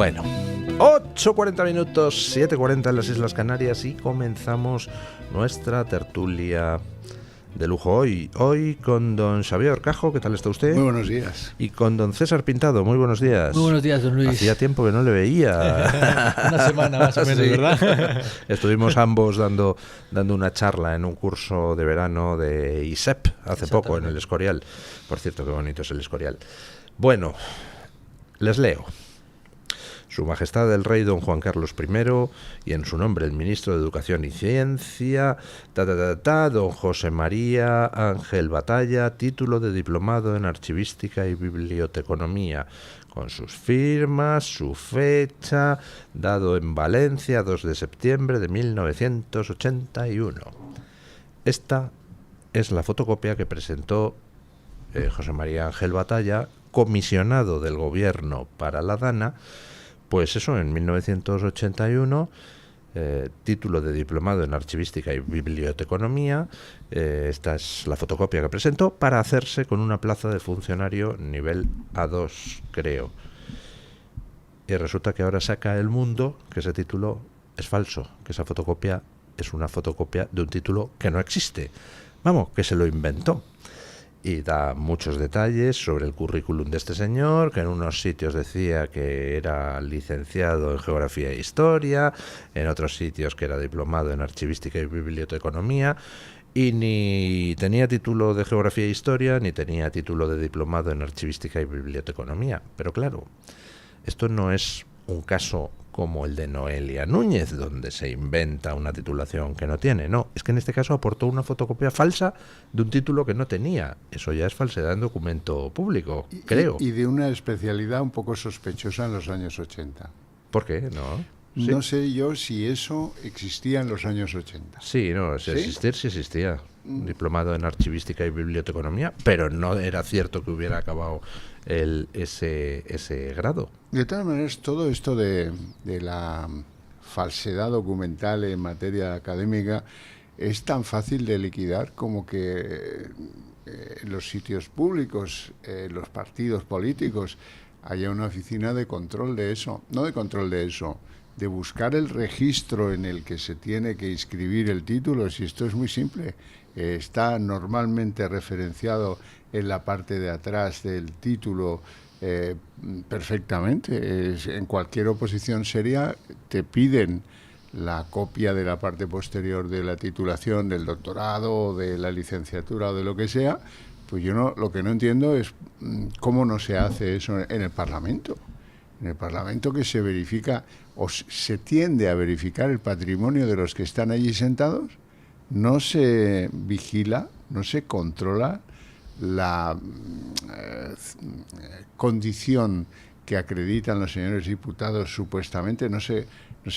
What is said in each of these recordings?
Bueno, 8:40 minutos, 7:40 en las Islas Canarias y comenzamos nuestra tertulia de lujo hoy con don Xavier Orcajo. ¿Qué tal está usted? Muy buenos días. Y con don César Pintado. Muy buenos días. Muy buenos días, don Luis. Hacía tiempo que no le veía. Una semana más o menos, sí. ¿Verdad? Estuvimos ambos dando una charla en un curso de verano de ISEP hace poco en el Escorial. Por cierto, qué bonito es el Escorial. Bueno, les leo. Su Majestad el Rey Don Juan Carlos I, y en su nombre el Ministro de Educación y Ciencia, Don José María Ángel Batalla, título de Diplomado en Archivística y Biblioteconomía, con sus firmas, su fecha, dado en Valencia, 2 de septiembre de 1981. Esta es la fotocopia que presentó José María Ángel Batalla, comisionado del Gobierno para la Dana. Pues eso, en 1981, título de Diplomado en Archivística y Biblioteconomía. Esta es la fotocopia que presentó para hacerse con una plaza de funcionario nivel A2, creo. Y resulta que ahora saca El Mundo que ese título es falso, que esa fotocopia es una fotocopia de un título que no existe. Vamos, que se lo inventó. Y da muchos detalles sobre el currículum de este señor, que en unos sitios decía que era licenciado en Geografía e Historia, en otros sitios que era diplomado en Archivística y Biblioteconomía, y ni tenía título de Geografía e Historia, ni tenía título de diplomado en Archivística y Biblioteconomía. Pero claro, esto no es un caso como el de Noelia Núñez, donde se inventa una titulación que no tiene. No, es que en este caso aportó una fotocopia falsa de un título que no tenía. Eso ya es falsedad en documento público, creo. Y de una especialidad un poco sospechosa en los años 80. ¿Por qué? No. ¿Sí? No sé yo si eso existía en los años 80. Sí, no, si existir, sí existía. Diplomado en Archivística y Biblioteconomía, pero no era cierto que hubiera acabado ese grado. De todas maneras, todo esto de la falsedad documental en materia académica es tan fácil de liquidar como que en los sitios públicos, los partidos políticos, haya una oficina de control de eso. No de control de eso, de buscar el registro en el que se tiene que inscribir el título. Si esto es muy simple, está normalmente referenciado en la parte de atrás del título perfectamente. En cualquier oposición seria te piden la copia de la parte posterior de la titulación, del doctorado, de la licenciatura o de lo que sea. Pues yo lo que no entiendo es cómo no se hace eso en el Parlamento. En el Parlamento, que se verifica o se tiende a verificar el patrimonio de los que están allí sentados, no se vigila, no se controla la condición que acreditan los señores diputados supuestamente, no se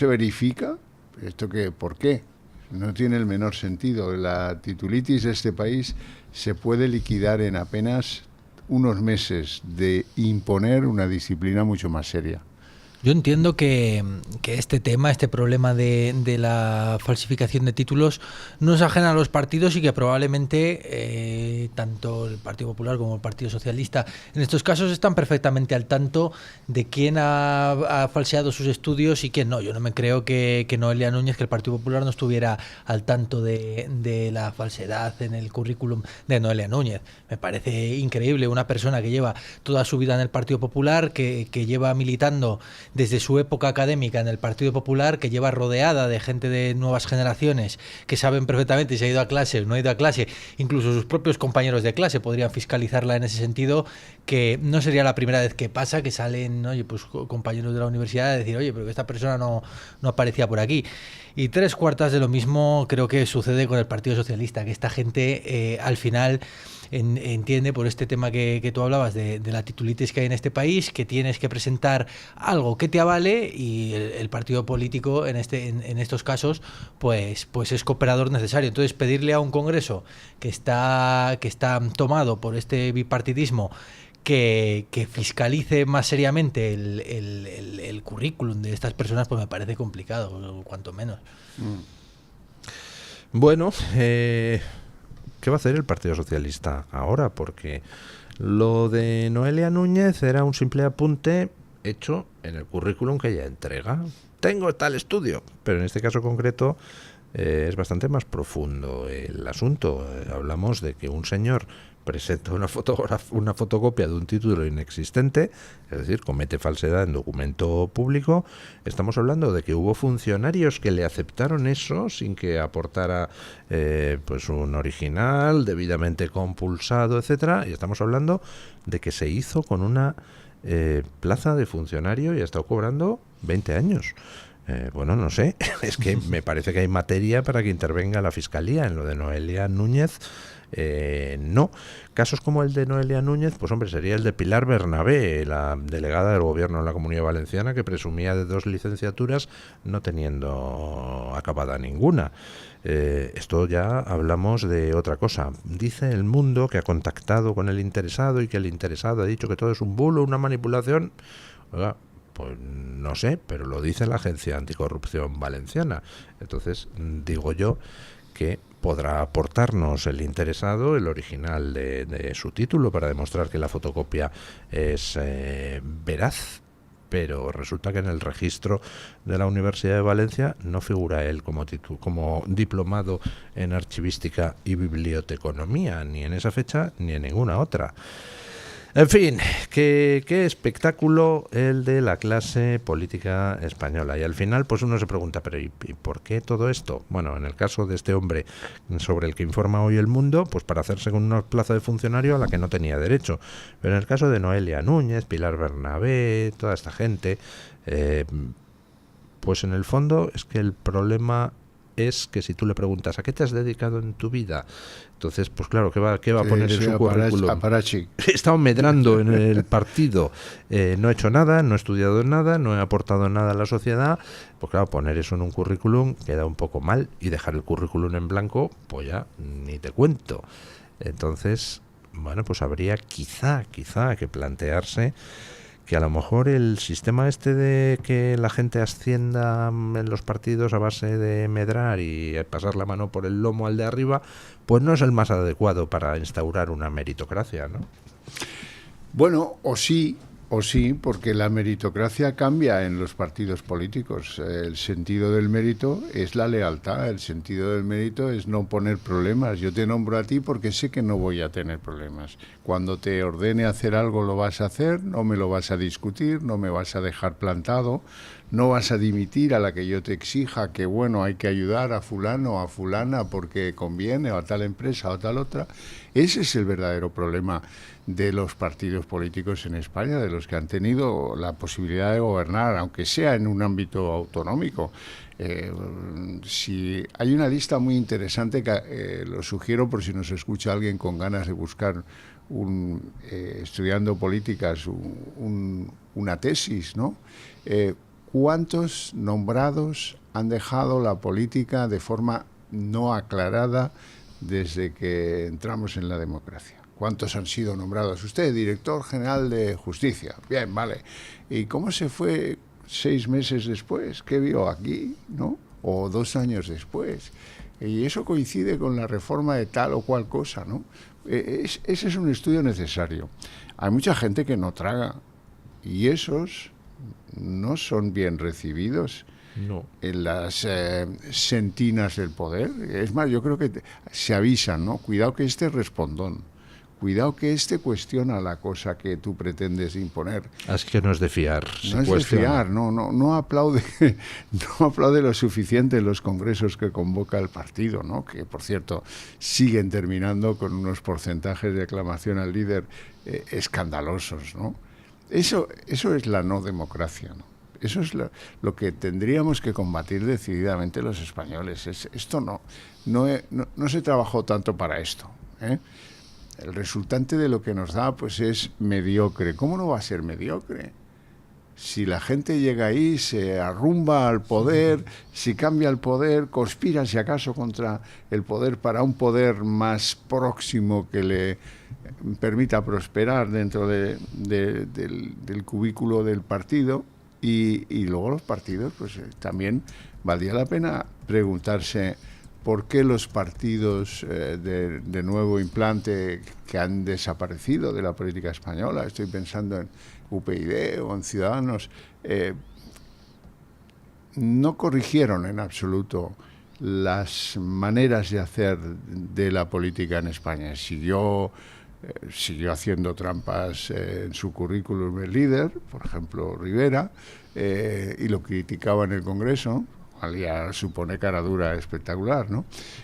verifica. ¿Esto qué? ¿Por qué? No tiene el menor sentido. La titulitis de este país se puede liquidar en apenas unos meses de imponer una disciplina mucho más seria. Yo entiendo que este tema, este problema de la falsificación de títulos no es ajena a los partidos y que probablemente tanto el Partido Popular como el Partido Socialista en estos casos están perfectamente al tanto de quién ha falseado sus estudios y quién no. Yo no me creo que Noelia Núñez, que el Partido Popular no estuviera al tanto de la falsedad en el currículum de Noelia Núñez. Me parece increíble una persona que lleva toda su vida en el Partido Popular, que lleva militando desde su época académica en el Partido Popular, que lleva rodeada de gente de nuevas generaciones que saben perfectamente si ha ido a clase o no ha ido a clase, incluso sus propios compañeros de clase podrían fiscalizarla en ese sentido, que no sería la primera vez que pasa, que salen, oye, pues compañeros de la universidad a decir, oye, pero que esta persona no aparecía por aquí. Y 3/4 de lo mismo creo que sucede con el Partido Socialista, que esta gente al final entiende, por este tema que tú hablabas de la titulitis que hay en este país, que tienes que presentar algo que te avale, y el partido político en estos casos pues es cooperador necesario. Entonces, pedirle a un Congreso que está tomado por este bipartidismo que fiscalice más seriamente el currículum de estas personas, pues me parece complicado, cuanto menos. Bueno, ¿qué va a hacer el Partido Socialista ahora? Porque lo de Noelia Núñez era un simple apunte hecho en el currículum que ella entrega. Tengo tal estudio, pero en este caso concreto es bastante más profundo el asunto. Hablamos de que un señor presenta una fotocopia de un título inexistente, es decir, comete falsedad en documento público. Estamos hablando de que hubo funcionarios que le aceptaron eso sin que aportara pues un original debidamente compulsado, etcétera, y estamos hablando de que se hizo con una plaza de funcionario y ha estado cobrando 20 años. Bueno, no sé, es que me parece que hay materia para que intervenga la Fiscalía en lo de Noelia Núñez. No. Casos como el de Noelia Núñez, pues hombre, sería el de Pilar Bernabé, la delegada del gobierno en la Comunidad Valenciana, que presumía de 2 licenciaturas no teniendo acabada ninguna. Esto ya hablamos de otra cosa. Dice El Mundo que ha contactado con el interesado y que el interesado ha dicho que todo es un bulo, una manipulación. Oiga, pues no sé, pero lo dice la Agencia Anticorrupción Valenciana. Entonces, digo yo que podrá aportarnos el interesado el original de su título para demostrar que la fotocopia es veraz, pero resulta que en el registro de la Universidad de Valencia no figura él como diplomado en archivística y biblioteconomía, ni en esa fecha ni en ninguna otra. En fin, qué espectáculo el de la clase política española. Y al final, pues uno se pregunta, pero ¿y por qué todo esto? Bueno, en el caso de este hombre sobre el que informa hoy El Mundo, pues para hacerse con una plaza de funcionario a la que no tenía derecho. Pero en el caso de Noelia Núñez, Pilar Bernabé, toda esta gente, pues en el fondo es que el problema es que si tú le preguntas ¿a qué te has dedicado en tu vida? Entonces, pues claro, ¿qué va a poner en su currículum? He estado medrando en el partido, no he hecho nada, no he estudiado nada, no he aportado nada a la sociedad. Pues claro, poner eso en un currículum queda un poco mal, y dejar el currículum en blanco, pues ya ni te cuento. Entonces, bueno, pues habría quizá que plantearse que a lo mejor el sistema este de que la gente ascienda en los partidos a base de medrar y pasar la mano por el lomo al de arriba, pues no es el más adecuado para instaurar una meritocracia, ¿no? Bueno, o sí, porque la meritocracia cambia en los partidos políticos. El sentido del mérito es la lealtad, el sentido del mérito es no poner problemas. Yo te nombro a ti porque sé que no voy a tener problemas. Cuando te ordene hacer algo lo vas a hacer, no me lo vas a discutir, no me vas a dejar plantado, no vas a dimitir a la que yo te exija que, bueno, hay que ayudar a fulano o a fulana porque conviene, o a tal empresa o a tal otra. Ese es el verdadero problema de los partidos políticos en España, de los que han tenido la posibilidad de gobernar, aunque sea en un ámbito autonómico. Si hay una lista muy interesante que lo sugiero por si nos escucha alguien con ganas de buscar estudiando políticas una tesis, ¿no? ¿Cuántos nombrados han dejado la política de forma no aclarada desde que entramos en la democracia? ¿Cuántos han sido nombrados? Usted, director general de Justicia. Bien, vale. ¿Y cómo se fue 6 meses después? ¿Qué vio aquí? ¿No? O 2 años después. Y eso coincide con la reforma de tal o cual cosa, ¿no? Ese es un estudio necesario. Hay mucha gente que no traga y esos no son bien recibidos. No. En las sentinas del poder. Es más, yo creo que se avisan, ¿no? Cuidado que este es respondón. Cuidado que este cuestiona la cosa que tú pretendes imponer. Así que no es de fiar. No es de fiar, no aplaude lo suficiente en los congresos que convoca el partido, ¿no? Que, por cierto, siguen terminando con unos porcentajes de aclamación al líder escandalosos, ¿no? Eso es la no democracia, ¿no? Eso es lo que tendríamos que combatir decididamente los españoles. Esto no se trabajó tanto para esto, ¿eh? El resultante de lo que nos da pues es mediocre. ¿Cómo no va a ser mediocre? Si la gente llega ahí, se arrumba al poder, si cambia el poder, conspira si acaso contra el poder para un poder más próximo que le permita prosperar dentro del cubículo del partido, y luego los partidos, pues también valdría la pena preguntarse ¿por qué los partidos de nuevo implante que han desaparecido de la política española, estoy pensando en UPyD o en Ciudadanos, no corrigieron en absoluto las maneras de hacer de la política en España? Siguió haciendo trampas en su currículum el líder, por ejemplo Rivera, y lo criticaba en el Congreso. Ya supone cara dura espectacular, ¿no?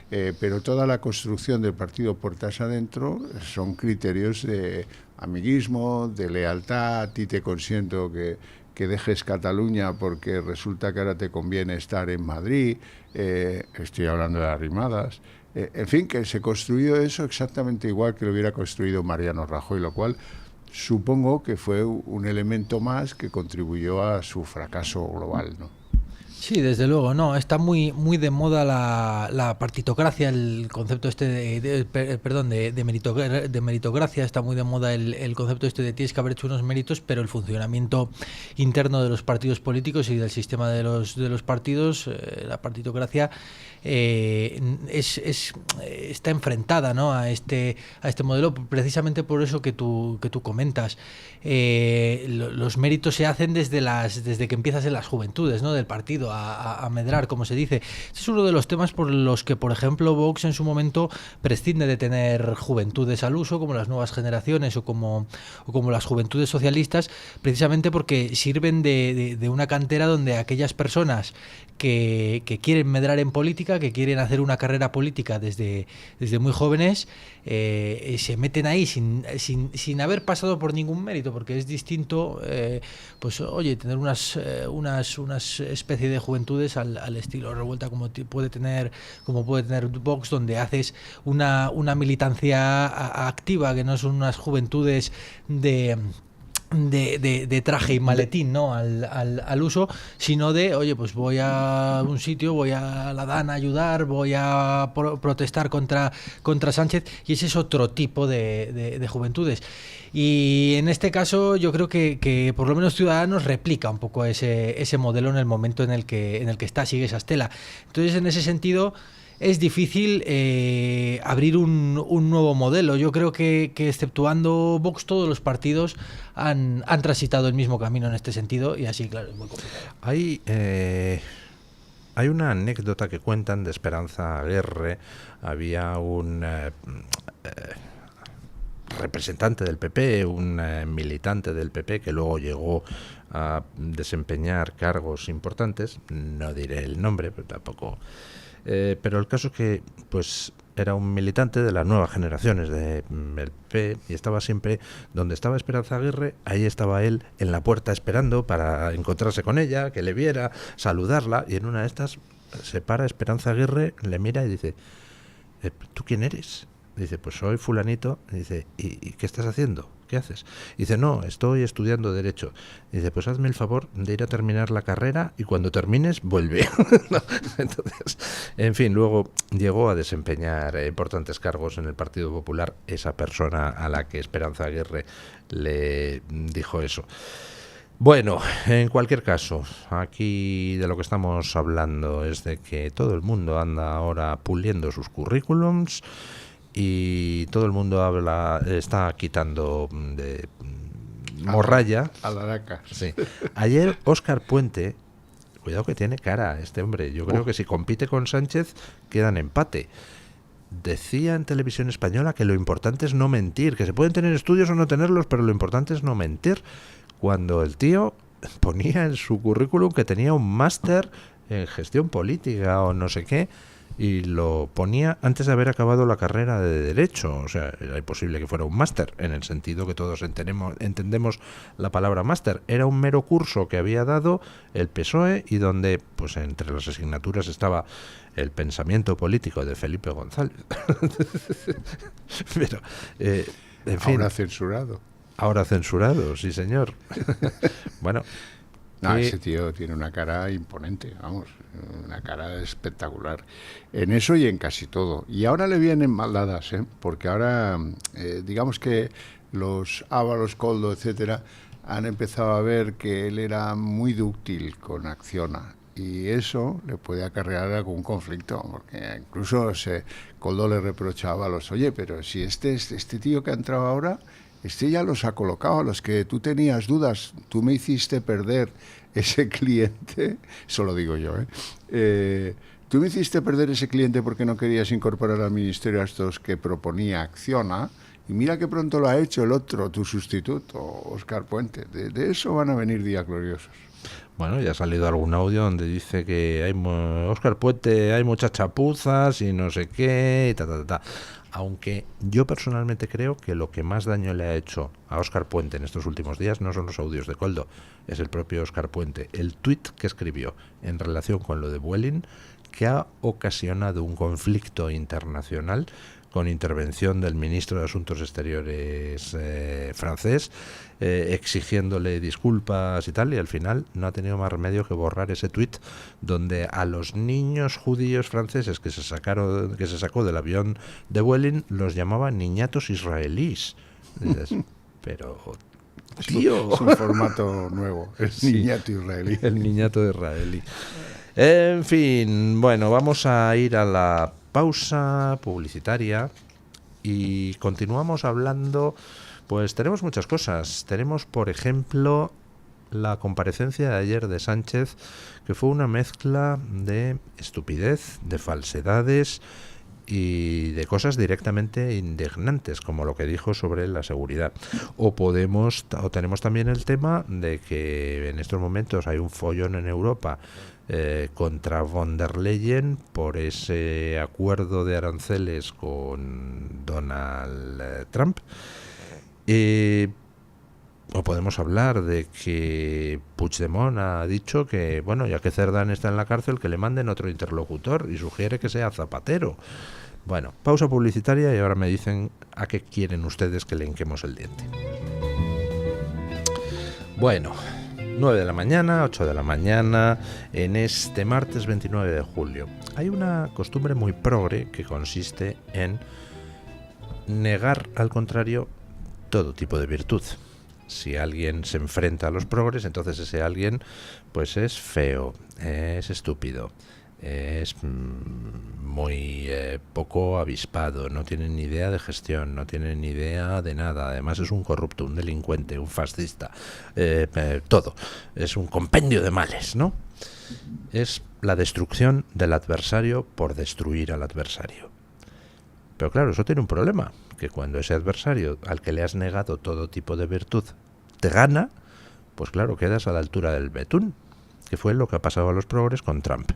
Pero toda la construcción del partido puertas adentro son criterios de amiguismo, de lealtad. A ti te consiento que dejes Cataluña porque resulta que ahora te conviene estar en Madrid. Estoy hablando de Arrimadas. En fin, que se construyó eso exactamente igual que lo hubiera construido Mariano Rajoy, lo cual supongo que fue un elemento más que contribuyó a su fracaso global, ¿no? Sí, desde luego, no, está muy de moda la partitocracia, el concepto este de meritocracia, está muy de moda el concepto este de tienes que haber hecho unos méritos, pero el funcionamiento interno de los partidos políticos y del sistema de los partidos, la partitocracia está enfrentada, ¿no?, a este modelo, precisamente por eso que tú comentas. Los méritos se hacen desde que empiezas en las juventudes, ¿no?, del partido a medrar, como se dice. Este es uno de los temas por los que, por ejemplo, Vox en su momento prescinde de tener juventudes al uso, como las nuevas generaciones o como las juventudes socialistas, precisamente porque sirven de una cantera donde aquellas personas que quieren medrar en política, que quieren hacer una carrera política desde muy jóvenes, se meten ahí sin haber pasado por ningún mérito, porque es distinto, pues oye, tener unas especie de juventudes al estilo Revuelta como puede tener Vox, donde haces una militancia activa, que no son unas juventudes de traje y maletín, ¿no?, al uso, sino de, oye, pues voy a un sitio, voy a la DAN a ayudar, voy a protestar contra Sánchez, y ese es otro tipo de juventudes. Y en este caso yo creo que por lo menos Ciudadanos replica un poco ese modelo en el momento en el que está, sigue esa estela. Entonces, en ese sentido, es difícil abrir un nuevo modelo. Yo creo que exceptuando Vox, todos los partidos han transitado el mismo camino en este sentido, y así, claro, es muy complicado. Hay una anécdota que cuentan de Esperanza Aguirre. Había un representante del PP, un militante del PP que luego llegó a desempeñar cargos importantes. No diré el nombre, pero tampoco... pero el caso es que pues era un militante de las nuevas generaciones del PP y estaba siempre donde estaba Esperanza Aguirre, ahí estaba él en la puerta esperando para encontrarse con ella, que le viera, saludarla, y en una de estas se para Esperanza Aguirre, le mira y dice: ¿tú quién eres? Dice: pues soy fulanito. Dice: ¿Y qué estás haciendo? ¿Qué haces? Dice: no, estoy estudiando Derecho. Dice: pues hazme el favor de ir a terminar la carrera y cuando termines vuelve. ¿No? Entonces, en fin, luego llegó a desempeñar importantes cargos en el Partido Popular esa persona a la que Esperanza Aguirre le dijo eso. Bueno, en cualquier caso, aquí de lo que estamos hablando es de que todo el mundo anda ahora puliendo sus currículums y todo el mundo está quitando de morralla. Alaracas. Sí. Ayer Óscar Puente, cuidado que tiene cara este hombre, yo creo que si compite con Sánchez queda en empate. Decía en Televisión Española que lo importante es no mentir, que se pueden tener estudios o no tenerlos, pero lo importante es no mentir, cuando el tío ponía en su currículum que tenía un máster en gestión política o no sé qué, y lo ponía antes de haber acabado la carrera de Derecho. O sea, era imposible que fuera un máster, en el sentido que todos entendemos la palabra máster. Era un mero curso que había dado el PSOE y donde, pues entre las asignaturas estaba el pensamiento político de Felipe González. Pero, en fin. Ahora censurado. Ahora censurado, sí señor. Bueno. No, ese tío tiene una cara imponente, vamos, una cara espectacular. En eso y en casi todo. Y ahora le vienen mal dadas, porque ahora, digamos que los Ábalos, Koldo, etcétera, han empezado a ver que él era muy dúctil con Acciona. y eso le puede acarrear algún conflicto, porque incluso Koldo le reprochaba a los, oye, pero si este tío que ha entrado ahora, este ya los ha colocado, a los que tú tenías dudas, tú me hiciste perder ese cliente, eso lo digo yo, tú me hiciste perder ese cliente porque no querías incorporar al ministerio a estos que proponía Acciona, y mira que pronto lo ha hecho el otro, tu sustituto, Óscar Puente. De eso van a venir días gloriosos. Bueno, ya ha salido algún audio donde dice que hay Óscar Puente, hay muchas chapuzas y no sé qué, Aunque yo personalmente creo que lo que más daño le ha hecho a Óscar Puente en estos últimos días no son los audios de Koldo, es el propio Óscar Puente. El tuit que escribió en relación con lo de Vueling, que ha ocasionado un conflicto internacional con intervención del ministro de Asuntos Exteriores francés, exigiéndole disculpas y tal, y al final no ha tenido más remedio que borrar ese tuit donde a los niños judíos franceses que se sacó del avión de Vueling los llamaba niñatos israelíes. Dices, pero tío, es un formato nuevo, el niñato israelí. El niñato israelí. En fin, bueno, vamos a ir a la pausa publicitaria y continuamos hablando. Pues tenemos muchas cosas. Tenemos, por ejemplo, la comparecencia de ayer de Sánchez, que fue una mezcla de estupidez, de falsedades y de cosas directamente indignantes, como lo que dijo sobre la seguridad. O tenemos también el tema de que en estos momentos hay un follón en Europa contra von der Leyen por ese acuerdo de aranceles con Donald Trump. O podemos hablar de que Puigdemont ha dicho que, bueno, ya que Cerdán está en la cárcel, que le manden otro interlocutor y sugiere que sea Zapatero. Bueno, pausa publicitaria y ahora me dicen a qué quieren ustedes que le hinquemos el diente. Bueno, 9 de la mañana, 8 de la mañana, en este martes 29 de julio. Hay una costumbre muy progre que consiste en negar al contrario todo tipo de virtud. Si alguien se enfrenta a los progres, entonces ese alguien pues es feo, es estúpido, es muy poco avispado, no tiene ni idea de gestión, no tiene ni idea de nada, además es un corrupto, un delincuente, un fascista, todo, es un compendio de males, ¿no? Es la destrucción del adversario por destruir al adversario. Pero claro, eso tiene un problema, que cuando ese adversario al que le has negado todo tipo de virtud te gana, pues claro, quedas a la altura del betún, que fue lo que ha pasado a los progres con Trump.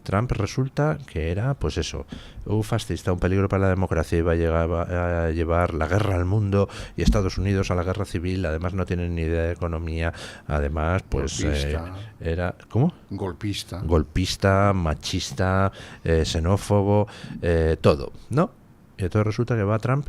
Trump resulta que era, pues eso, un fascista, un peligro para la democracia, iba a llevar la guerra al mundo y Estados Unidos a la guerra civil, además no tienen ni idea de economía, además pues era, ¿cómo? Golpista, machista, xenófobo, todo, ¿no? Y entonces resulta que va Trump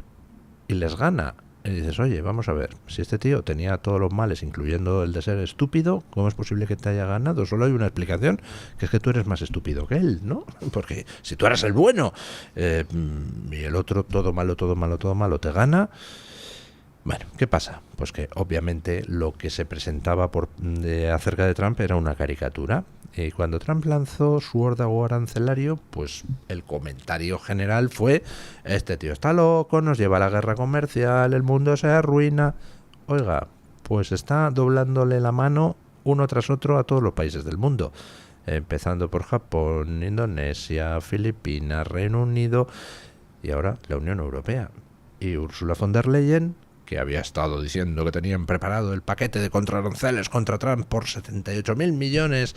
y les gana. Y dices, oye, vamos a ver, si este tío tenía todos los males, incluyendo el de ser estúpido, ¿cómo es posible que te haya ganado? Solo hay una explicación, que es que tú eres más estúpido que él, ¿no? Porque si tú eras el bueno y el otro todo malo, te gana. Bueno, ¿qué pasa? Pues que obviamente lo que se presentaba acerca de Trump era una caricatura. Y cuando Trump lanzó su órdago arancelario, pues el comentario general fue: este tío está loco, nos lleva a la guerra comercial, el mundo se arruina. Oiga, pues está doblándole la mano uno tras otro a todos los países del mundo, empezando por Japón, Indonesia, Filipinas, Reino Unido y ahora la Unión Europea. Y Ursula von der Leyen, que había estado diciendo que tenían preparado el paquete de contraaranceles contra Trump por 78.000 millones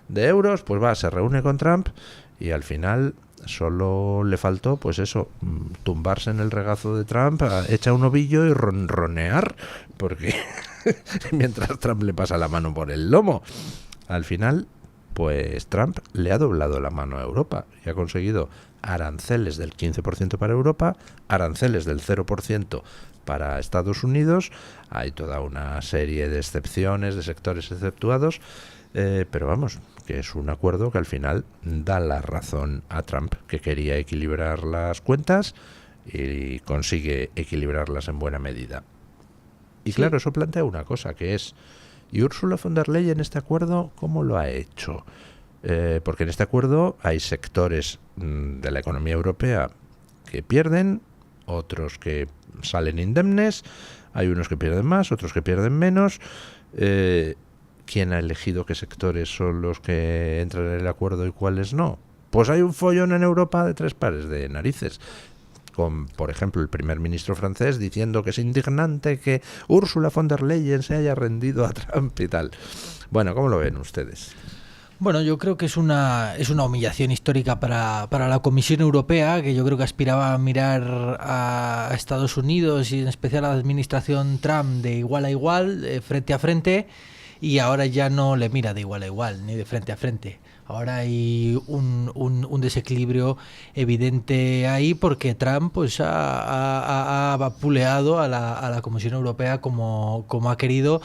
de euros, pues se reúne con Trump y al final solo le faltó, pues eso, tumbarse en el regazo de Trump, echa un ovillo y ronronear, porque mientras Trump le pasa la mano por el lomo. Al final, pues Trump le ha doblado la mano a Europa y ha conseguido aranceles del 15% para Europa, aranceles del 0% para Estados Unidos. Hay toda una serie de excepciones, de sectores exceptuados, pero vamos, que es un acuerdo que al final da la razón a Trump, que quería equilibrar las cuentas y consigue equilibrarlas en buena medida. Y sí, claro, eso plantea una cosa, que es: ¿y Ursula von der Leyen este acuerdo cómo lo ha hecho? porque en este acuerdo hay sectores de la economía europea que pierden, otros que salen indemnes, hay unos que pierden más, otros que pierden menos. ¿Quién ha elegido qué sectores son los que entran en el acuerdo y cuáles no? Pues hay un follón en Europa de 3 pares de narices, con, por ejemplo, el primer ministro francés diciendo que es indignante que Ursula von der Leyen se haya rendido a Trump y tal. Bueno, ¿cómo lo ven ustedes? Bueno, yo creo que es una humillación histórica para la Comisión Europea, que yo creo que aspiraba a mirar a Estados Unidos y en especial a la administración Trump de igual a igual, frente a frente, y ahora ya no le mira de igual a igual, ni de frente a frente. Ahora hay un desequilibrio evidente ahí porque Trump pues ha vapuleado a la Comisión Europea como ha querido.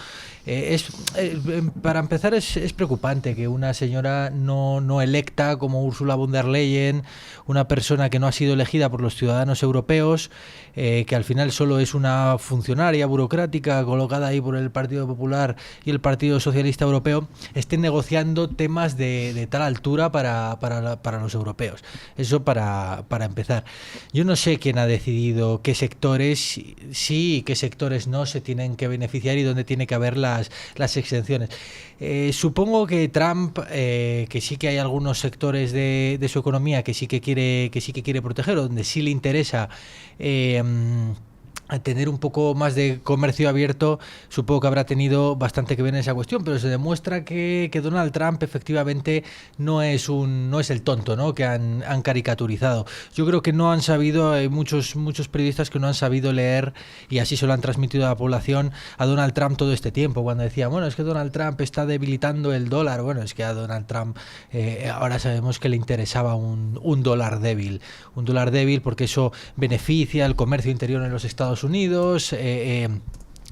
Para empezar es preocupante que una señora no electa como Ursula von der Leyen, una persona que no ha sido elegida por los ciudadanos europeos, que al final solo es una funcionaria burocrática colocada ahí por el Partido Popular y el Partido Socialista Europeo, estén negociando temas de tal altura para los europeos. Eso para empezar. Yo no sé quién ha decidido qué sectores sí y qué sectores no se tienen que beneficiar y dónde tiene que haber las exenciones. Supongo que Trump, que sí que hay algunos sectores de su economía que sí que quiere proteger, o donde sí le interesa a tener un poco más de comercio abierto, supongo que habrá tenido bastante que ver en esa cuestión, pero se demuestra que Donald Trump efectivamente no es el tonto, ¿no?, que han caricaturizado. Yo creo que no han sabido, hay muchos periodistas que no han sabido leer, y así se lo han transmitido a la población, a Donald Trump todo este tiempo, cuando decía, bueno, es que Donald Trump está debilitando el dólar. Bueno, es que a Donald Trump ahora sabemos que le interesaba un dólar débil porque eso beneficia el comercio interior en los Estados Unidos,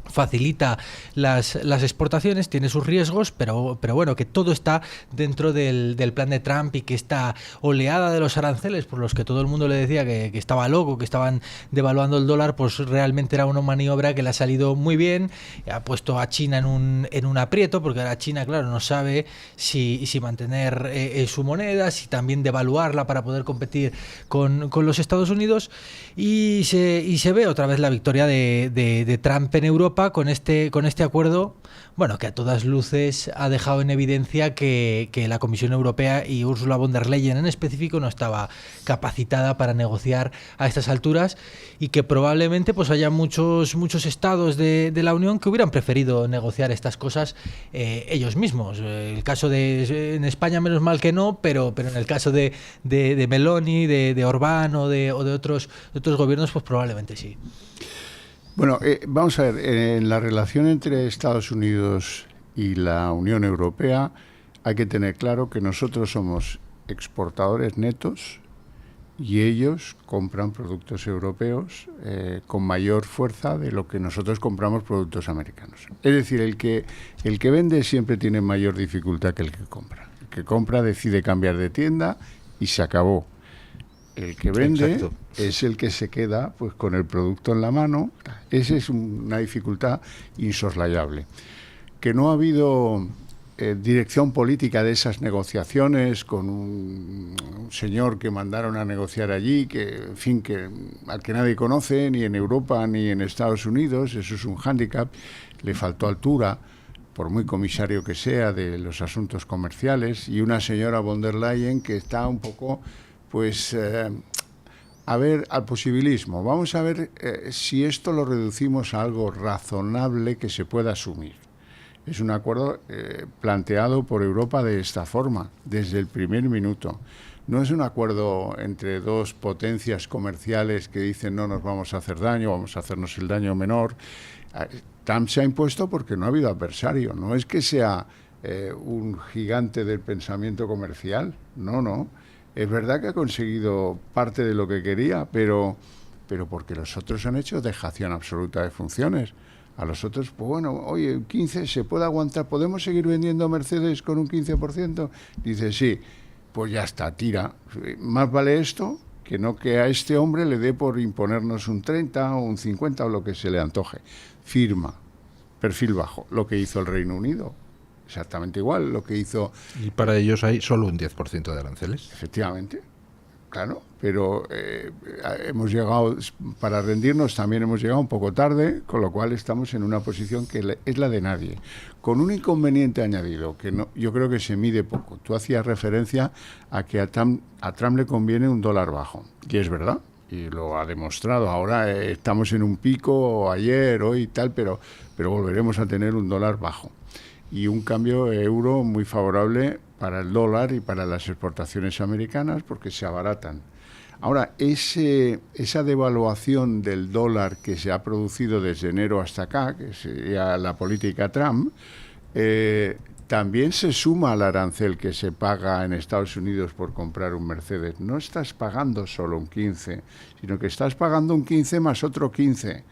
facilita las exportaciones, tiene sus riesgos, pero bueno, que todo está dentro del plan de Trump, y que esta oleada de los aranceles por los que todo el mundo le decía que estaba loco, que estaban devaluando el dólar, pues realmente era una maniobra que le ha salido muy bien. Ha puesto a China en un aprieto, porque ahora China, claro, no sabe si mantener su moneda, si también devaluarla para poder competir con los Estados Unidos, y se ve otra vez la victoria de Trump en Europa con este acuerdo, bueno, que a todas luces ha dejado en evidencia que la Comisión Europea y Ursula von der Leyen en específico no estaba capacitada para negociar a estas alturas, y que probablemente pues haya muchos estados de la Unión que hubieran preferido negociar estas cosas ellos mismos. El caso en España menos mal que no, pero en el caso de Meloni, de Orbán o de otros gobiernos, pues probablemente sí. Bueno, vamos a ver, en la relación entre Estados Unidos y la Unión Europea hay que tener claro que nosotros somos exportadores netos y ellos compran productos europeos con mayor fuerza de lo que nosotros compramos productos americanos. Es decir, el que vende siempre tiene mayor dificultad que el que compra. El que compra decide cambiar de tienda y se acabó. El que vende Exacto. Es el que se queda pues con el producto en la mano. Esa es una dificultad insoslayable. Que no ha habido dirección política de esas negociaciones con un señor que mandaron a negociar allí, que en fin, al que nadie conoce, ni en Europa ni en Estados Unidos. Eso es un hándicap. Le faltó altura, por muy comisario que sea, de los asuntos comerciales, y una señora von der Leyen que está un poco... pues a ver, al posibilismo. Vamos a ver si esto lo reducimos a algo razonable que se pueda asumir. Es un acuerdo planteado por Europa de esta forma, desde el primer minuto. No es un acuerdo entre dos potencias comerciales que dicen no nos vamos a hacer daño, vamos a hacernos el daño menor. Trump se ha impuesto porque no ha habido adversario. No es que sea un gigante del pensamiento comercial, no. Es verdad que ha conseguido parte de lo que quería, pero porque los otros han hecho dejación absoluta de funciones. A los otros, pues bueno, oye, 15 se puede aguantar, ¿podemos seguir vendiendo Mercedes con un 15%? Dice, sí, pues ya está, tira. Más vale esto que no que a este hombre le dé por imponernos un 30 o un 50 o lo que se le antoje. Firma, perfil bajo, lo que hizo el Reino Unido. exactamente igual lo que hizo. Y para ellos hay solo un 10% de aranceles. Efectivamente, claro, pero hemos llegado, para rendirnos también hemos llegado un poco tarde, con lo cual estamos en una posición que es la de nadie, con un inconveniente añadido, que no, yo creo que se mide poco. Tú hacías referencia a que a Trump le conviene un dólar bajo, y es verdad, y lo ha demostrado. Ahora estamos en un pico, ayer, hoy y tal, pero volveremos a tener un dólar bajo. Y un cambio euro muy favorable para el dólar y para las exportaciones americanas porque se abaratan. Ahora, esa devaluación del dólar que se ha producido desde enero hasta acá, que sería la política Trump, también se suma al arancel que se paga en Estados Unidos por comprar un Mercedes. No estás pagando solo un 15, sino que estás pagando un 15 más otro 15,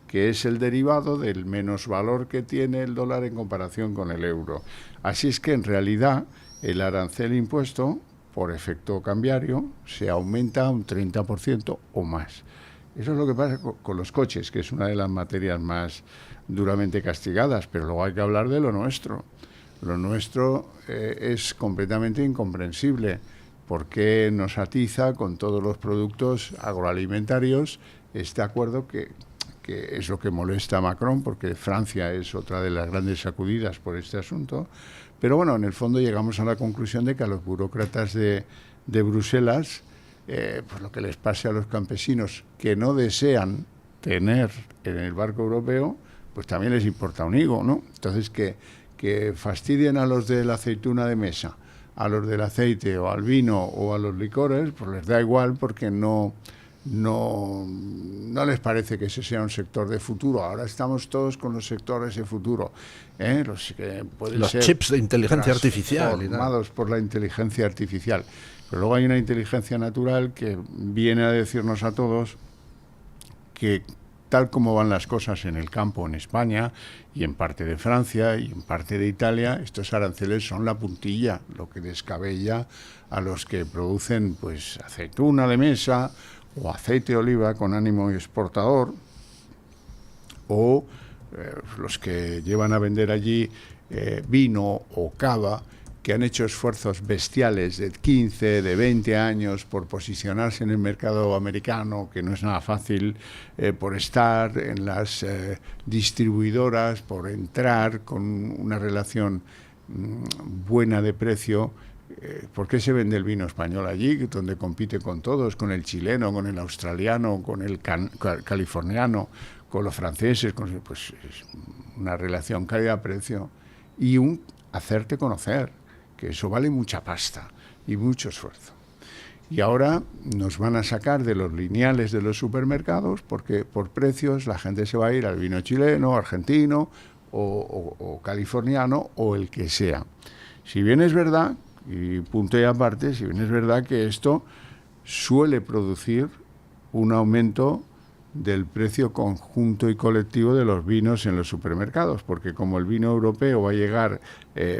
que es el derivado del menosvalor que tiene el dólar en comparación con el euro. Así es que, en realidad, el arancel impuesto, por efecto cambiario, se aumenta un 30% o más. Eso es lo que pasa con los coches, que es una de las materias más duramente castigadas, pero luego hay que hablar de lo nuestro. Lo nuestro es completamente incomprensible. ¿Por qué nos atiza con todos los productos agroalimentarios este acuerdo que es lo que molesta a Macron, porque Francia es otra de las grandes sacudidas por este asunto? Pero bueno, en el fondo llegamos a la conclusión de que a los burócratas de Bruselas, pues lo que les pase a los campesinos que no desean tener en el barco europeo, pues también les importa un higo, ¿no? Entonces, que fastidien a los de la aceituna de mesa, a los del aceite o al vino o a los licores, pues les da igual porque no les parece que ese sea un sector de futuro. Ahora estamos todos con los sectores de futuro, los que pueden los ser chips de inteligencia artificial formados por la inteligencia artificial. Pero luego hay una inteligencia natural que viene a decirnos a todos que tal como van las cosas en el campo en España y en parte de Francia y en parte de Italia, estos aranceles son la puntilla, lo que descabella a los que producen pues aceituna de mesa o aceite de oliva con ánimo exportador, o los que llevan a vender allí vino o cava, que han hecho esfuerzos bestiales de 15, de 20 años por posicionarse en el mercado americano, que no es nada fácil, por estar en las distribuidoras, por entrar con una relación buena de precio. ¿Por qué se vende el vino español allí, donde compite con todos, con el chileno, con el australiano, con el californiano, con los franceses? Pues es una relación calidad-precio y un hacerte conocer, que eso vale mucha pasta y mucho esfuerzo. Y ahora nos van a sacar de los lineales de los supermercados porque por precios la gente se va a ir al vino chileno, argentino o californiano o el que sea. Si bien es verdad, y punto y aparte, si bien es verdad que esto suele producir un aumento del precio conjunto y colectivo de los vinos en los supermercados, porque como el vino europeo va a llegar